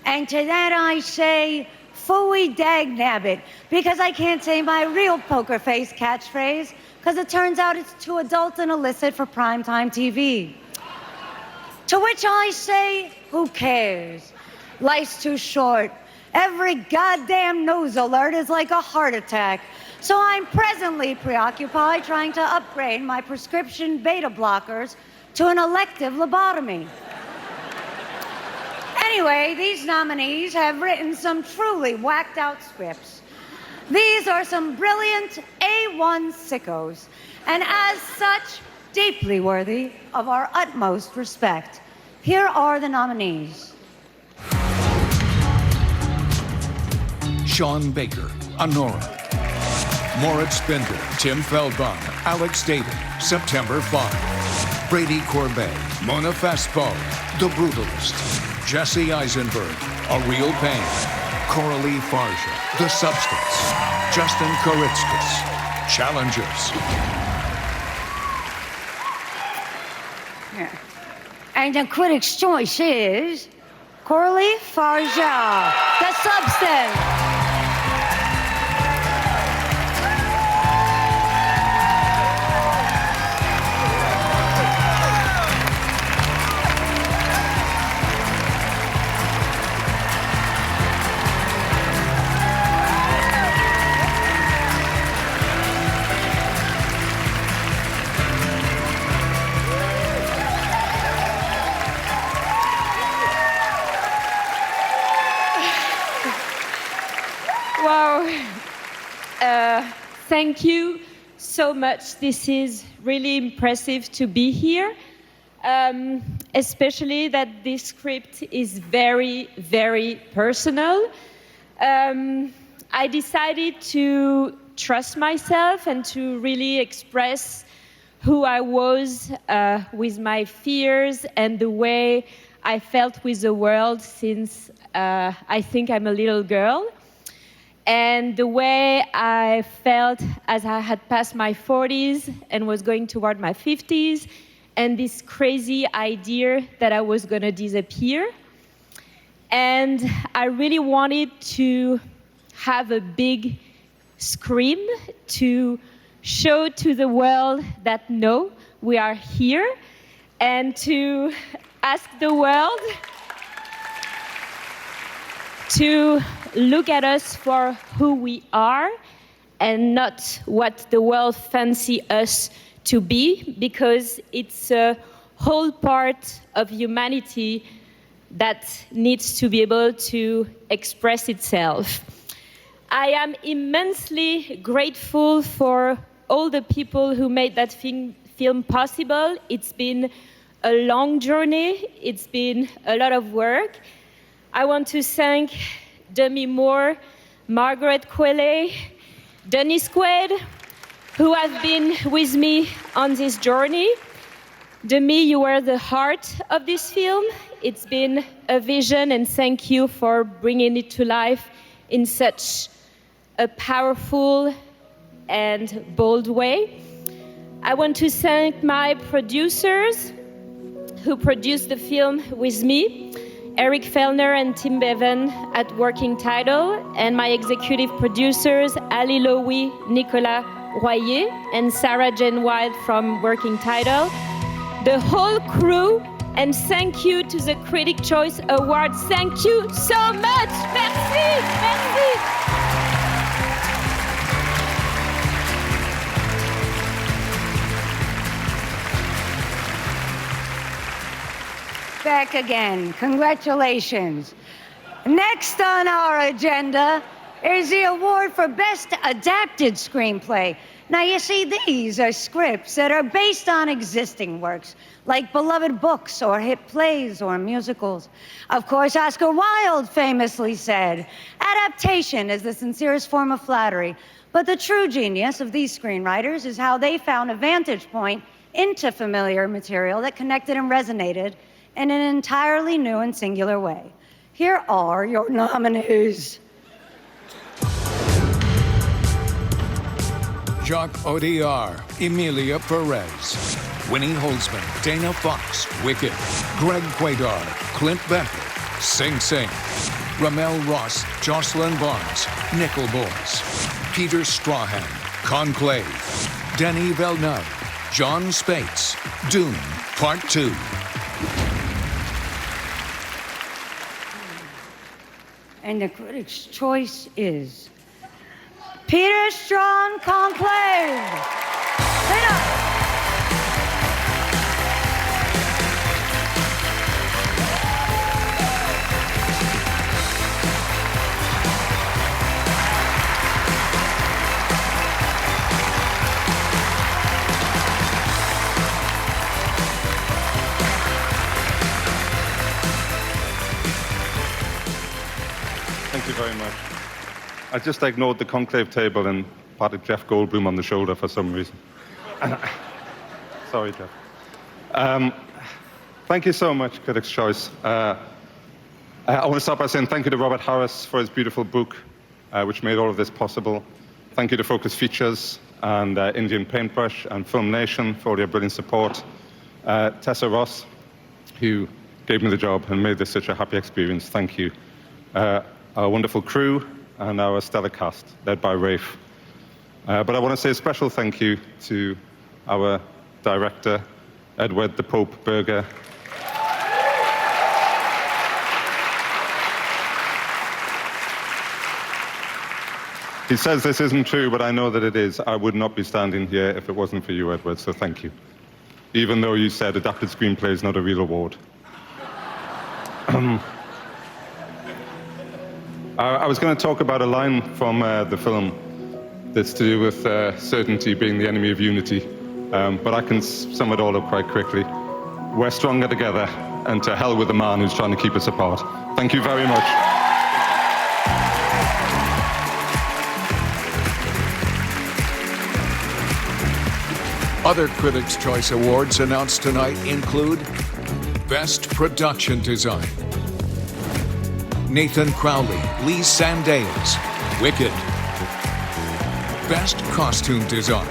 And to that I say, phooey dag nabbit, because I can't say my real Poker Face catchphrase, because it turns out it's too adult and illicit for primetime TV. To which I say, who cares? Life's too short. Every goddamn news alert is like a heart attack. So I'm presently preoccupied trying to upgrade my prescription beta blockers to an elective lobotomy. Anyway, these nominees have written some truly whacked out scripts. These are some brilliant A1 sickos, and as such, deeply worthy of our utmost respect. Here are the nominees. Sean Baker, Honora. Moritz Bender, Tim Feldbaum, Alex David, September 5. Brady Corbet, Mona Fastball, The Brutalist. Jesse Eisenberg, A Real Pain. Coralie Farja, The Substance. Justin Koritskis, Challengers. And the Critics' Choice is Coralie Farja, The Substance. Thank you so much. This is really impressive to be here, especially that this script is very, very personal. I decided to trust myself and to really express who I was with my fears and the way I felt with the world since I think I'm a little girl. And the way I felt as I had passed my 40s and was going toward my 50s, and this crazy idea that I was going to disappear. And I really wanted to have a big scream to show to the world that no, we are here, and to ask the world to look at us for who we are and not what the world fancy us to be, because it's a whole part of humanity that needs to be able to express itself. I am immensely grateful for all the people who made that film possible. It's been a long journey. It's been a lot of work. I want to thank Demi Moore, Margaret Qualley, Dennis Quaid, who have been with me on this journey. Demi, you are the heart of this film. It's been a vision, and thank you for bringing it to life in such a powerful and bold way. I want to thank my producers who produced the film with me, Eric Fellner and Tim Bevan at Working Title, and my executive producers, Ali Lowy, Nicolas Royer, and Sarah Jane Wild from Working Title, the whole crew, and thank you to the Critic Choice Award. Thank you so much. Merci, merci. Back again. Congratulations. Next on our agenda is the award for Best Adapted Screenplay. Now, you see, these are scripts that are based on existing works, like beloved books or hit plays or musicals. Of course, Oscar Wilde famously said, "Adaptation is the sincerest form of flattery." But the true genius of these screenwriters is how they found a vantage point into familiar material that connected and resonated in an entirely new and singular way. Here are your nominees. Jacques Audiard, Emilia Perez, Winnie Holzman, Dana Fox, Wicked, Greg Quaidar, Clint Becker, Sing Sing, Ramel Ross, Jocelyn Barnes, Nickel Boys, Peter Strahan, Conclave, Denis Villeneuve, John Spates, Dune, Part 2. And the Critics' Choice is Peter Strahan, Conclave. Sit up. Thank you very much. I just ignored the conclave table and patted Jeff Goldblum on the shoulder for some reason. Sorry, Jeff. Thank you so much, Critics' Choice. I want to start by saying thank you to Robert Harris for his beautiful book, which made all of this possible. Thank you to Focus Features and Indian Paintbrush and Film Nation for all your brilliant support. Tessa Ross, who gave me the job and made this such a happy experience. Thank you. Our wonderful crew and our stellar cast, led by Rafe. But I want to say a special thank you to our director, Edward the Pope Berger. He says this isn't true, but I know that it is. I would not be standing here if it wasn't for you, Edward, so thank you. Even though you said adapted screenplay is not a real award. I was going to talk about a line from the film that's to do with certainty being the enemy of unity, but I can sum it all up quite quickly. We're stronger together, and to hell with the man who's trying to keep us apart. Thank you very much. Other Critics' Choice Awards announced tonight include Best Production Design, Nathan Crowley, Lee Sandales, Wicked. Best Costume Design,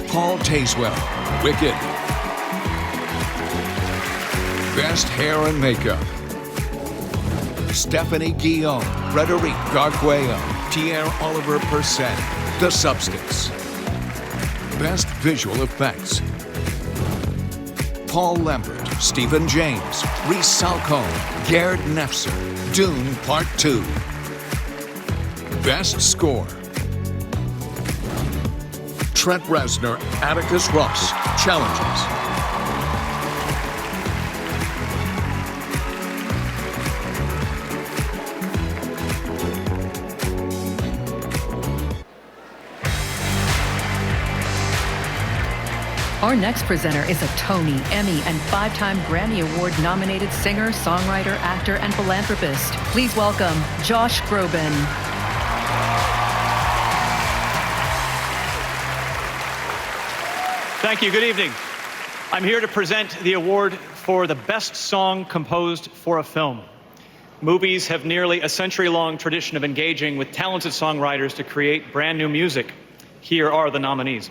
Paul Tazewell, Wicked. Best Hair and Makeup, Stephanie Guillaume, Frederic Garguello, Pierre Oliver Perset, The Substance. Best Visual Effects, Paul Lambert, Stephen James, Reese Salcone, Gerd Nefzer, Dune Part 2. Best Score, Trent Reznor, Atticus Ross, Challenges. Our next presenter is a Tony, Emmy, and 5-time Grammy Award-nominated singer, songwriter, actor, and philanthropist. Please welcome Josh Groban. Thank you. Good evening. I'm here to present the award for the best song composed for a film. Movies have nearly a century-long tradition of engaging with talented songwriters to create brand new music. Here are the nominees.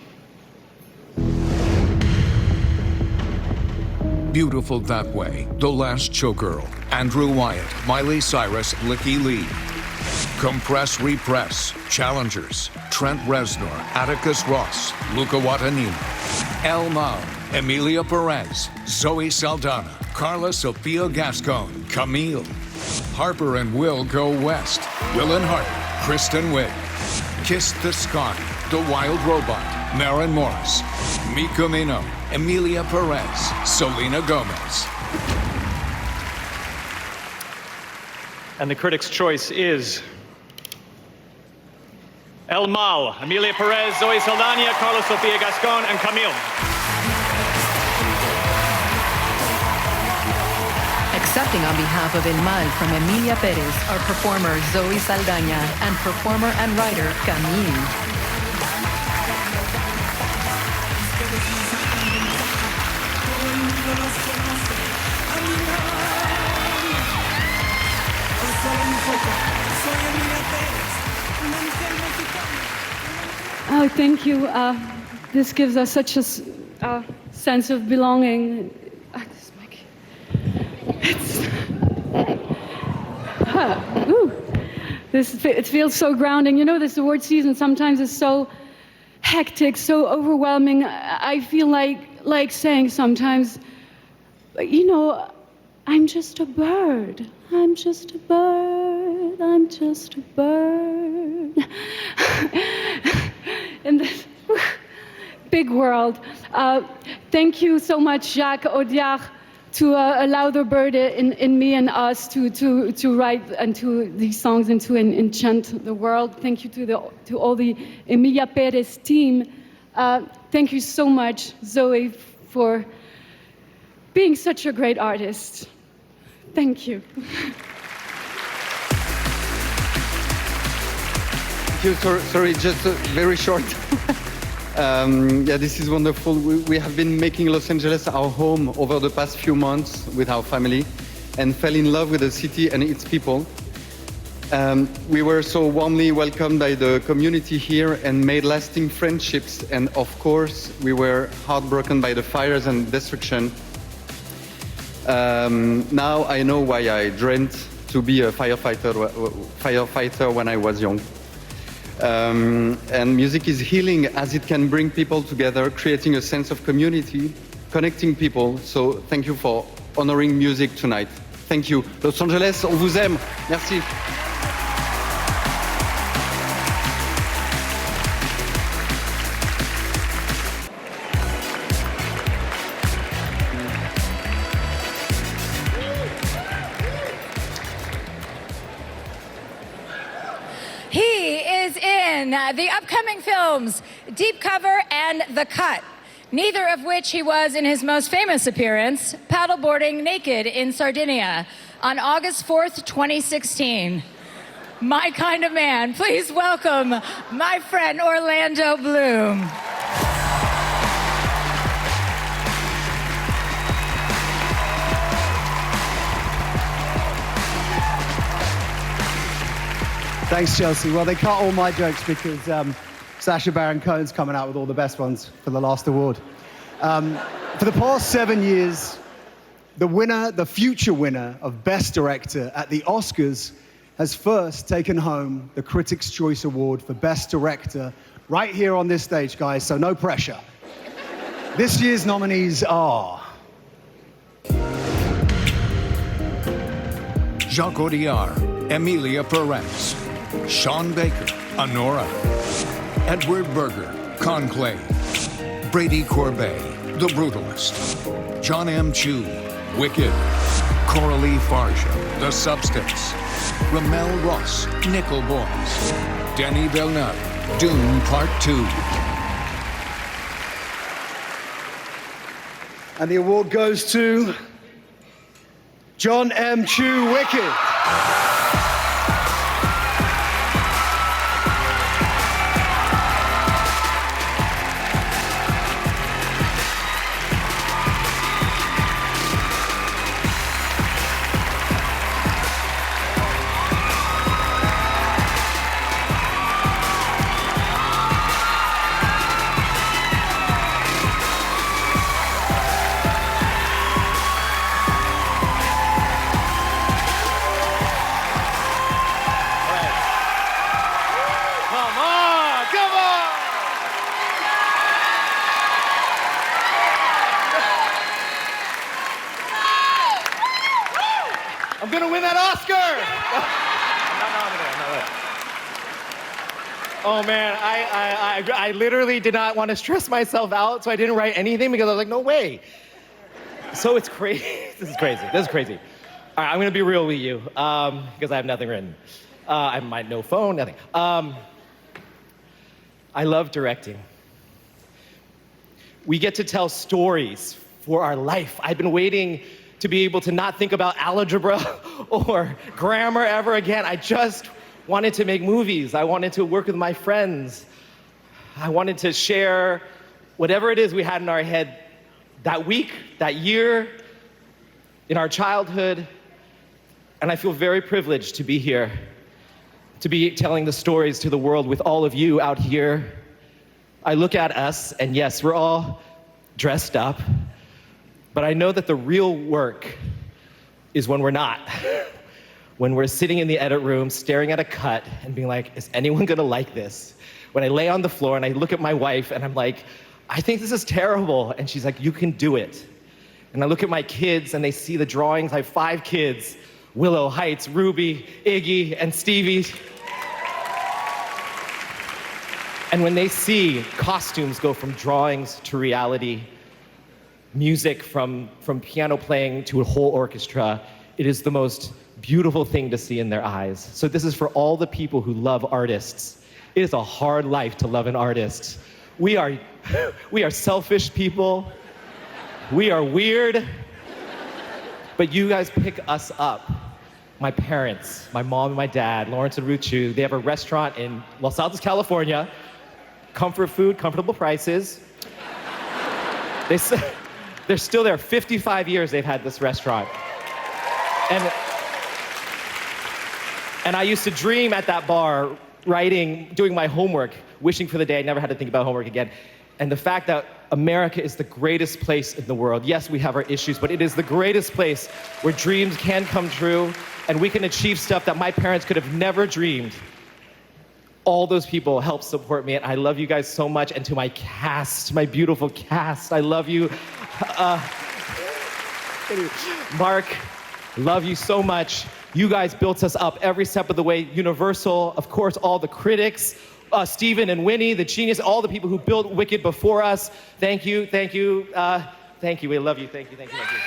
Beautiful That Way, The Last Showgirl, Andrew Wyatt, Miley Cyrus, Licky Lee. Compress, Repress, Challengers, Trent Reznor, Atticus Ross, Luca Guadagnino. El Mal, Emilia Perez, Zoe Saldana, Carla Sofia Gascon, Camille. Harper and Will Go West, Will and Harper, Kristen Wiig. Kiss the Sky, The Wild Robot, Maren Morris. Mi Camino, Emilia Perez, Selena Gomez. And the critics' choice is El Mal, Emilia Perez, Zoe Saldana, Carla Sofia Gascon, and Camille. Accepting on behalf of El Mal from Emilia Perez are performer Zoe Saldana and performer and writer Camille. Oh, thank you. This gives us such a sense of belonging. It feels so grounding. You know, this award season sometimes is so hectic, so overwhelming. I feel like saying sometimes, you know, I'm just a bird. I'm just a bird. I'm just a bird. In this big world. Thank you so much, Jacques Audiard, to allow the bird in me and us to write and to these songs and to enchant the world. Thank you to all the Emilia Perez team. Thank you so much, Zoe, for being such a great artist. Thank you. Thank you. Sorry, just very short. Yeah, this is wonderful. We have been making Los Angeles our home over the past few months with our family and fell in love with the city and its people. We were so warmly welcomed by the community here and made lasting friendships. And of course, we were heartbroken by the fires and destruction. Now I know why I dreamt to be a firefighter when I was young. And music is healing as it can bring people together, creating a sense of community, connecting people. So thank you for honoring music tonight. Thank you. Los Angeles, on vous aime. Merci. The upcoming films, Deep Cover and The Cut, neither of which he was in his most famous appearance, paddleboarding naked in Sardinia on August 4th, 2016. My kind of man. Please welcome my friend Orlando Bloom. Thanks, Chelsea. Well, they cut all my jokes because Sacha Baron Cohen's coming out with all the best ones for the last award. For the past 7 years, the future winner of Best Director at the Oscars has first taken home the Critics' Choice Award for Best Director right here on this stage, guys, so no pressure. This year's nominees are... Jacques Audiard, Emilia Perez. Sean Baker, Honora. Edward Berger, Conclave. Brady Corbet, The Brutalist. John M. Chu, Wicked. Coralie Farja, The Substance. Ramel Ross, Nickel Boys. Denis Villeneuve, Dune Part 2. And the award goes to John M. Chu, Wicked. I'm gonna win that Oscar! Oh man, I literally did not want to stress myself out, so I didn't write anything because I was like, no way. So it's crazy. This is crazy. All right, I'm gonna be real with you because I have nothing written. I have no phone, nothing. I love directing. We get to tell stories for our life. I've been waiting to be able to not think about algebra or grammar ever again. I just wanted to make movies. I wanted to work with my friends. I wanted to share whatever it is we had in our head that week, that year, in our childhood. And I feel very privileged to be here, to be telling the stories to the world with all of you out here. I look at us, and yes, we're all dressed up, but I know that the real work is when we're not. When we're sitting in the edit room, staring at a cut and being like, is anyone gonna like this? When I lay on the floor and I look at my wife and I'm like, I think this is terrible. And she's like, you can do it. And I look at my kids and they see the drawings. I have 5 kids, Willow, Heights, Ruby, Iggy, and Stevie. And when they see costumes go from drawings to reality, music from piano playing to a whole orchestra, it is the most beautiful thing to see in their eyes. So this is for all the people who love artists. It is a hard life to love an artist. We are selfish people. We are weird. But you guys pick us up. My parents, my mom and my dad, Lawrence and Ruth Chu, they have a restaurant in Los Altos, California. Comfort food, comfortable prices. They're still there. 55 years they've had this restaurant. And I used to dream at that bar, writing, doing my homework, wishing for the day I never had to think about homework again. And the fact that America is the greatest place in the world. Yes, we have our issues, but it is the greatest place where dreams can come true and we can achieve stuff that my parents could have never dreamed. All those people help support me, and I love you guys so much. And to my cast, my beautiful cast, I love you. Mark, love you so much. You guys built us up every step of the way. Universal, of course, all the critics, Stephen and Winnie, the genius, all the people who built Wicked before us. Thank you, thank you, thank you. We love you, thank you, thank you, thank you.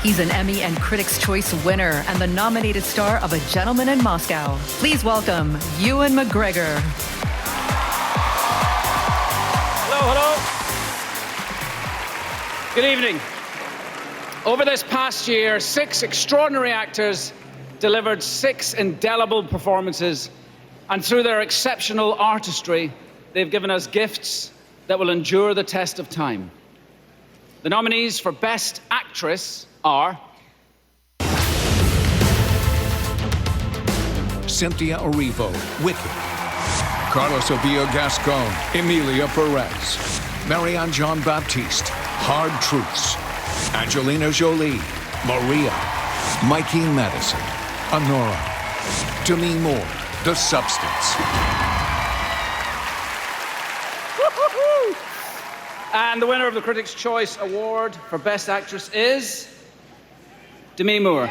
He's an Emmy and Critics' Choice winner and the nominated star of A Gentleman in Moscow. Please welcome Ewan McGregor. Hello. Good evening. Over this past year, 6 extraordinary actors delivered 6 indelible performances, and through their exceptional artistry, they've given us gifts that will endure the test of time. The nominees for Best Actress are Cynthia Erivo, Wicked. Carlos Ovilla Gascon, Emilia Perez. Marianne Jean-Baptiste, Hard Truths. Angelina Jolie, Maria. Mikey Madison, Honora. Demi Moore, The Substance. And the winner of the Critics' Choice Award for Best Actress is Demi Moore.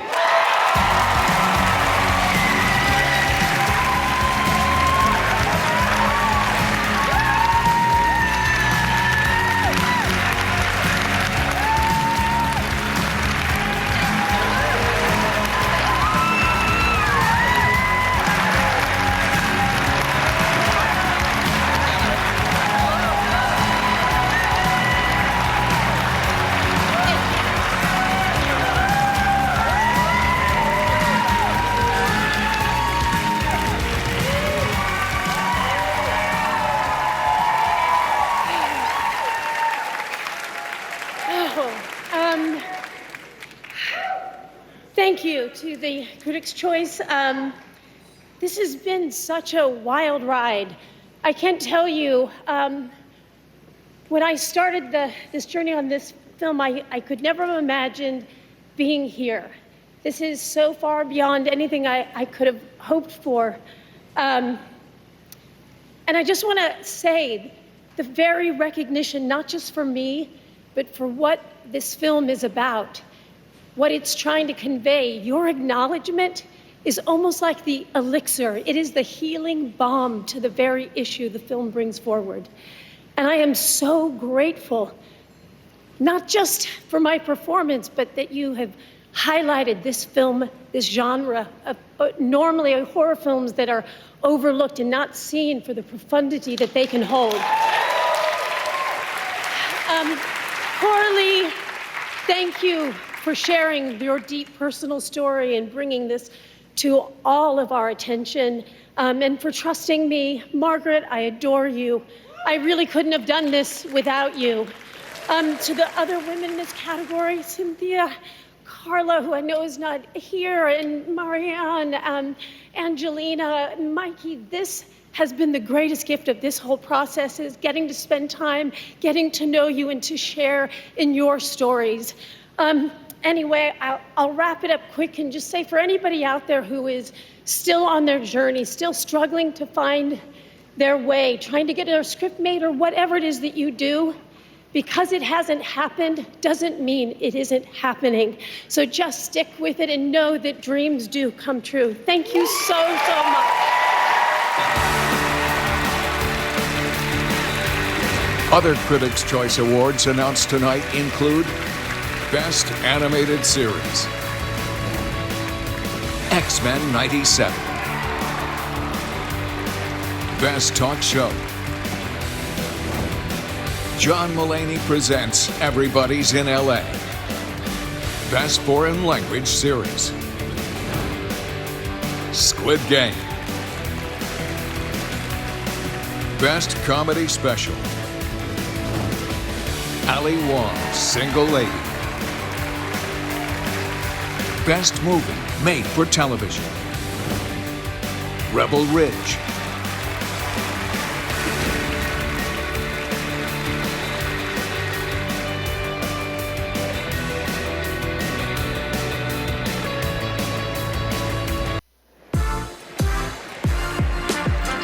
Thank you to the Critics' Choice. This has been such a wild ride. I can't tell you, when I started this journey on this film, I could never have imagined being here. This is so far beyond anything I could have hoped for. And I just want to say the very recognition, not just for me, but for what this film is about, what it's trying to convey. Your acknowledgement is almost like the elixir. It is the healing balm to the very issue the film brings forward. And I am so grateful, not just for my performance, but that you have highlighted this film, this genre of normally horror films that are overlooked and not seen for the profundity that they can hold. Coralie, thank you for sharing your deep personal story and bringing this to all of our attention, and for trusting me. Margaret, I adore you. I really couldn't have done this without you. To the other women in this category, Cynthia, Carla, who I know is not here, and Marianne, Angelina, Mikey, this has been the greatest gift of this whole process, is getting to spend time, getting to know you and to share in your stories. Anyway, I'll wrap it up quick and just say, for anybody out there who is still on their journey, still struggling to find their way, trying to get their script made or whatever it is that you do, because it hasn't happened doesn't mean it isn't happening. So just stick with it and know that dreams do come true. Thank you so much. Other Critics' Choice Awards announced tonight include Best Animated Series, X-Men 97, Best Talk Show, John Mulaney presents Everybody's in LA, Best Foreign Language Series, Squid Game, Best Comedy Special, Ali Wong's Single Lady, Best Movie Made for Television, Rebel Ridge,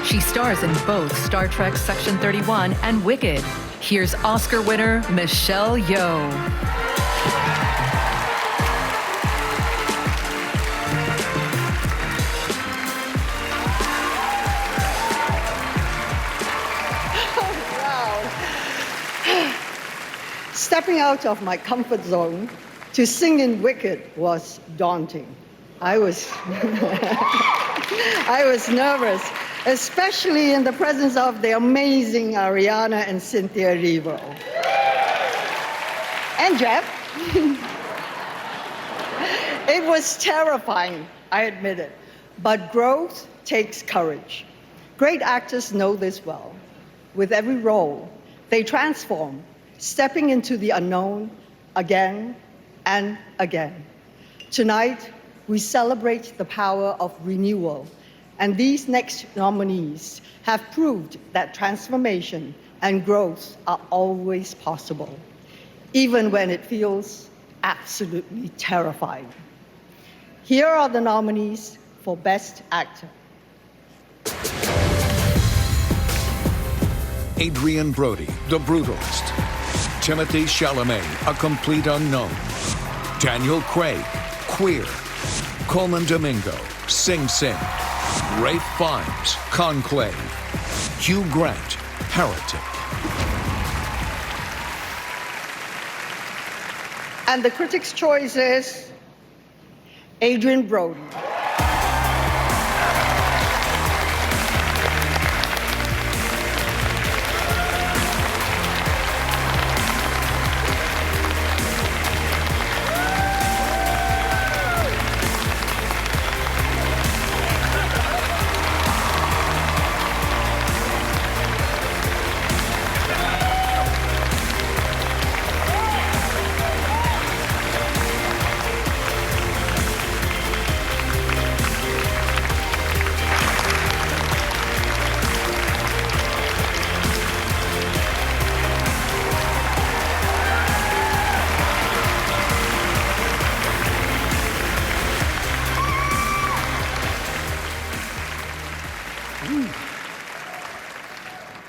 She stars in both Star Trek Section 31 and Wicked. Here's Oscar winner Michelle Yeoh. Stepping out of my comfort zone to sing in Wicked was daunting. I was nervous, especially in the presence of the amazing Ariana and Cynthia Erivo. And Jeff. It was terrifying, I admit it, but growth takes courage. Great actors know this well. With every role, they transform, stepping into the unknown again and again. Tonight, we celebrate the power of renewal, and these next nominees have proved that transformation and growth are always possible, even when it feels absolutely terrifying. Here are the nominees for Best Actor. Adrian Brody, The Brutalist. Timothée Chalamet, A Complete Unknown. Daniel Craig, Queer. Coleman Domingo, Sing Sing. Ralph Fiennes, Conclave. Hugh Grant, Heretic. And the Critics' Choice is Adrian Brody.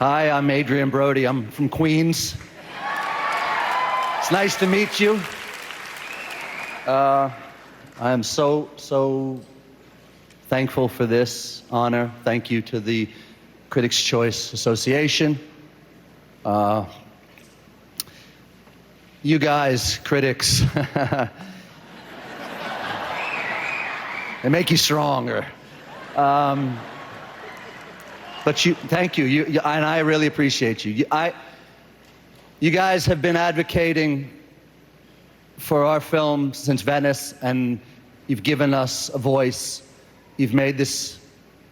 Hi, I'm Adrian Brody. I'm from Queens. It's nice to meet you. I am so thankful for this honor. Thank you to the Critics' Choice Association. You guys, critics, they make you stronger. But thank you, and I really appreciate you. You guys have been advocating for our film since Venice, and you've given us a voice. You've made this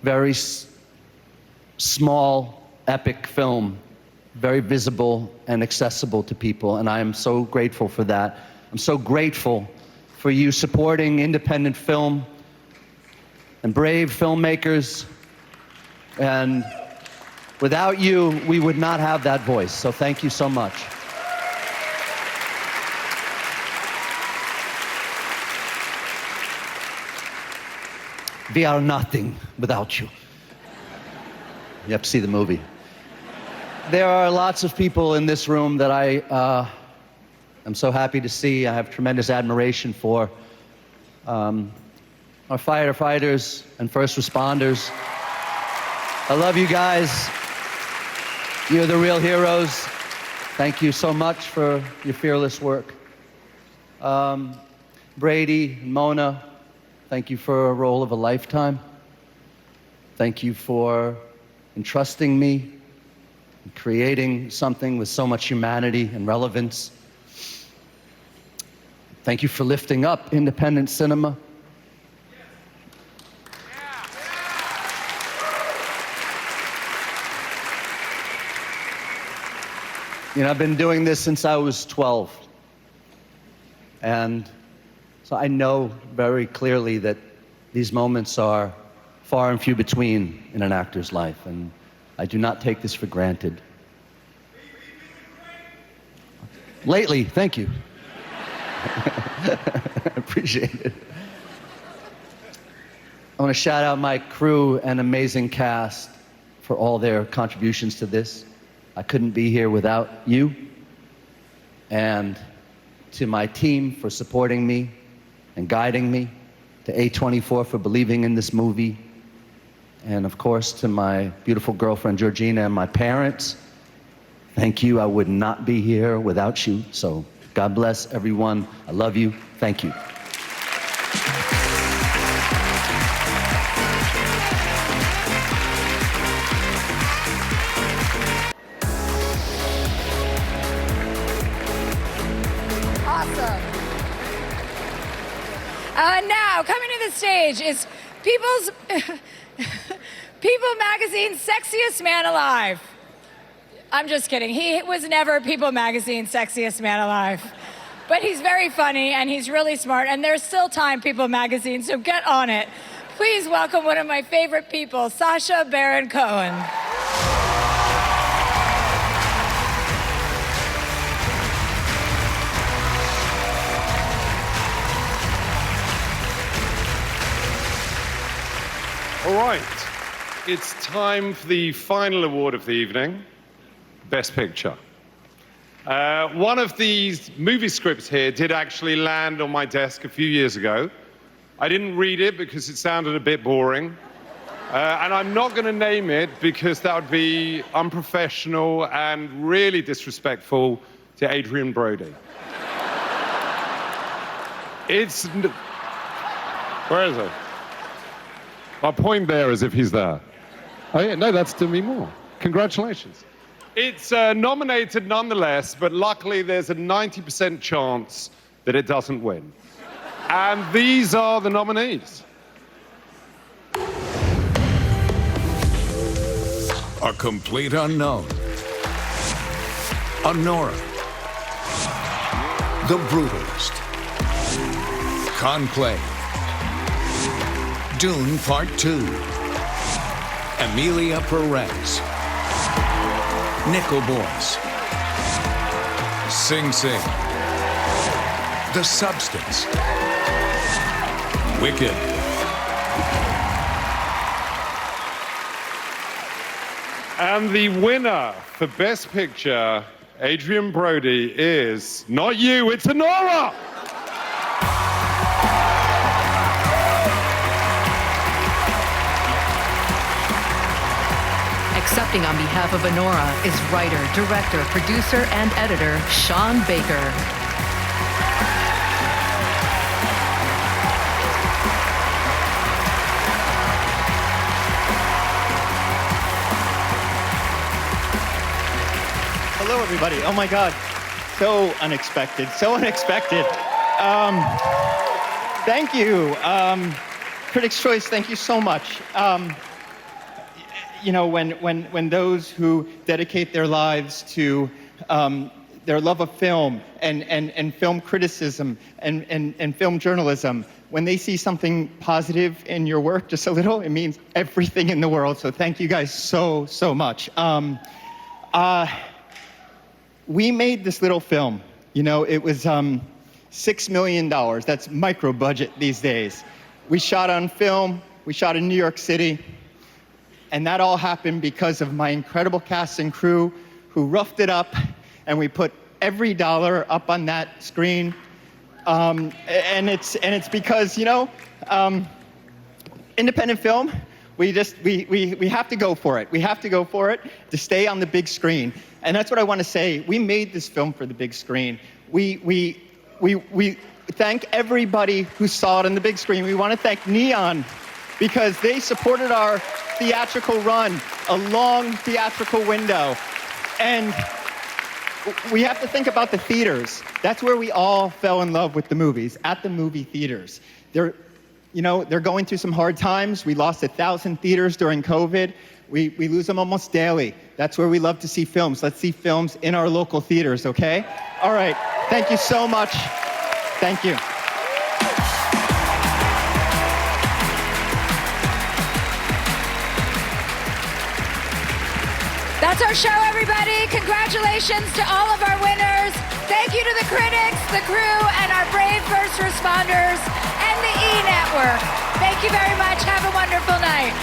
very small, epic film very visible and accessible to people, and I am so grateful for that. I'm so grateful for you supporting independent film and brave filmmakers, and without you, we would not have that voice, so thank you so much. We are nothing without you. You have to see the movie. There are lots of people in this room that I am so happy to see. I have tremendous admiration for. Our firefighters and first responders. I love you guys. You're the real heroes. Thank you so much for your fearless work. Brady, Mona, thank you for a role of a lifetime. Thank you for entrusting me, and creating something with so much humanity and relevance. Thank you for lifting up independent cinema. You know, I've been doing this since I was 12. And so I know very clearly that these moments are far and few between in an actor's life, and I do not take this for granted. Lately, thank you. I appreciate it. I want to shout out my crew and amazing cast for all their contributions to this. I couldn't be here without you. And to my team for supporting me and guiding me, to A24 for believing in this movie, and of course to my beautiful girlfriend Georgina and my parents. Thank you. I would not be here without you. So God bless everyone. I love you. Thank you. Awesome. Now, coming to the stage is People Magazine's sexiest man alive. I'm just kidding. He was never People Magazine's sexiest man alive. But he's very funny and he's really smart, and there's still time, People Magazine, so get on it. Please welcome one of my favorite people, Sacha Baron Cohen. All right, it's time for the final award of the evening, Best Picture. One of these movie scripts here did actually land on my desk a few years ago. I didn't read it because it sounded a bit boring. And I'm not going to name it because that would be unprofessional and really disrespectful to Adrian Brody. Where is it? I'll point there as if he's there. Oh yeah, no, that's Demi Moore. Congratulations. It's nominated nonetheless, but luckily there's a 90% chance that it doesn't win. And these are the nominees. A Complete Unknown, Honora, The Brutalist, Conclave, Dune Part 2, Emilia Perez, Nickel Boys, Sing Sing, The Substance, Wicked. And the winner for Best Picture, Adrian Brody, is not you, it's Honora! Accepting on behalf of Honora is writer, director, producer, and editor Sean Baker. Hello, everybody. Oh my God, so unexpected, so unexpected. Thank you. Critics' Choice, thank you so much. You know, when those who dedicate their lives to their love of film and film criticism and film journalism, when they see something positive in your work, just a little, it means everything in the world. So thank you guys so much. We made this little film. You know, it was $6 million. That's micro budget these days. We shot on film. We shot in New York City. And that all happened because of my incredible cast and crew who roughed it up, and we put every dollar up on that screen. And it's because, you know, independent film, we have to go for it. We have to go for it to stay on the big screen. And that's what I want to say. We made this film for the big screen. We thank everybody who saw it on the big screen. We want to thank Neon, because they supported our theatrical run, a long theatrical window. And we have to think about the theaters. That's where we all fell in love with the movies, at the movie theaters. They're going through some hard times. We lost 1,000 theaters during COVID. We lose them almost daily. That's where we love to see films. Let's see films in our local theaters, okay? All right, thank you so much. Thank you. That's our show, everybody. Congratulations to all of our winners. Thank you to the critics, the crew, and our brave first responders, and the E! Network. Thank you very much. Have a wonderful night.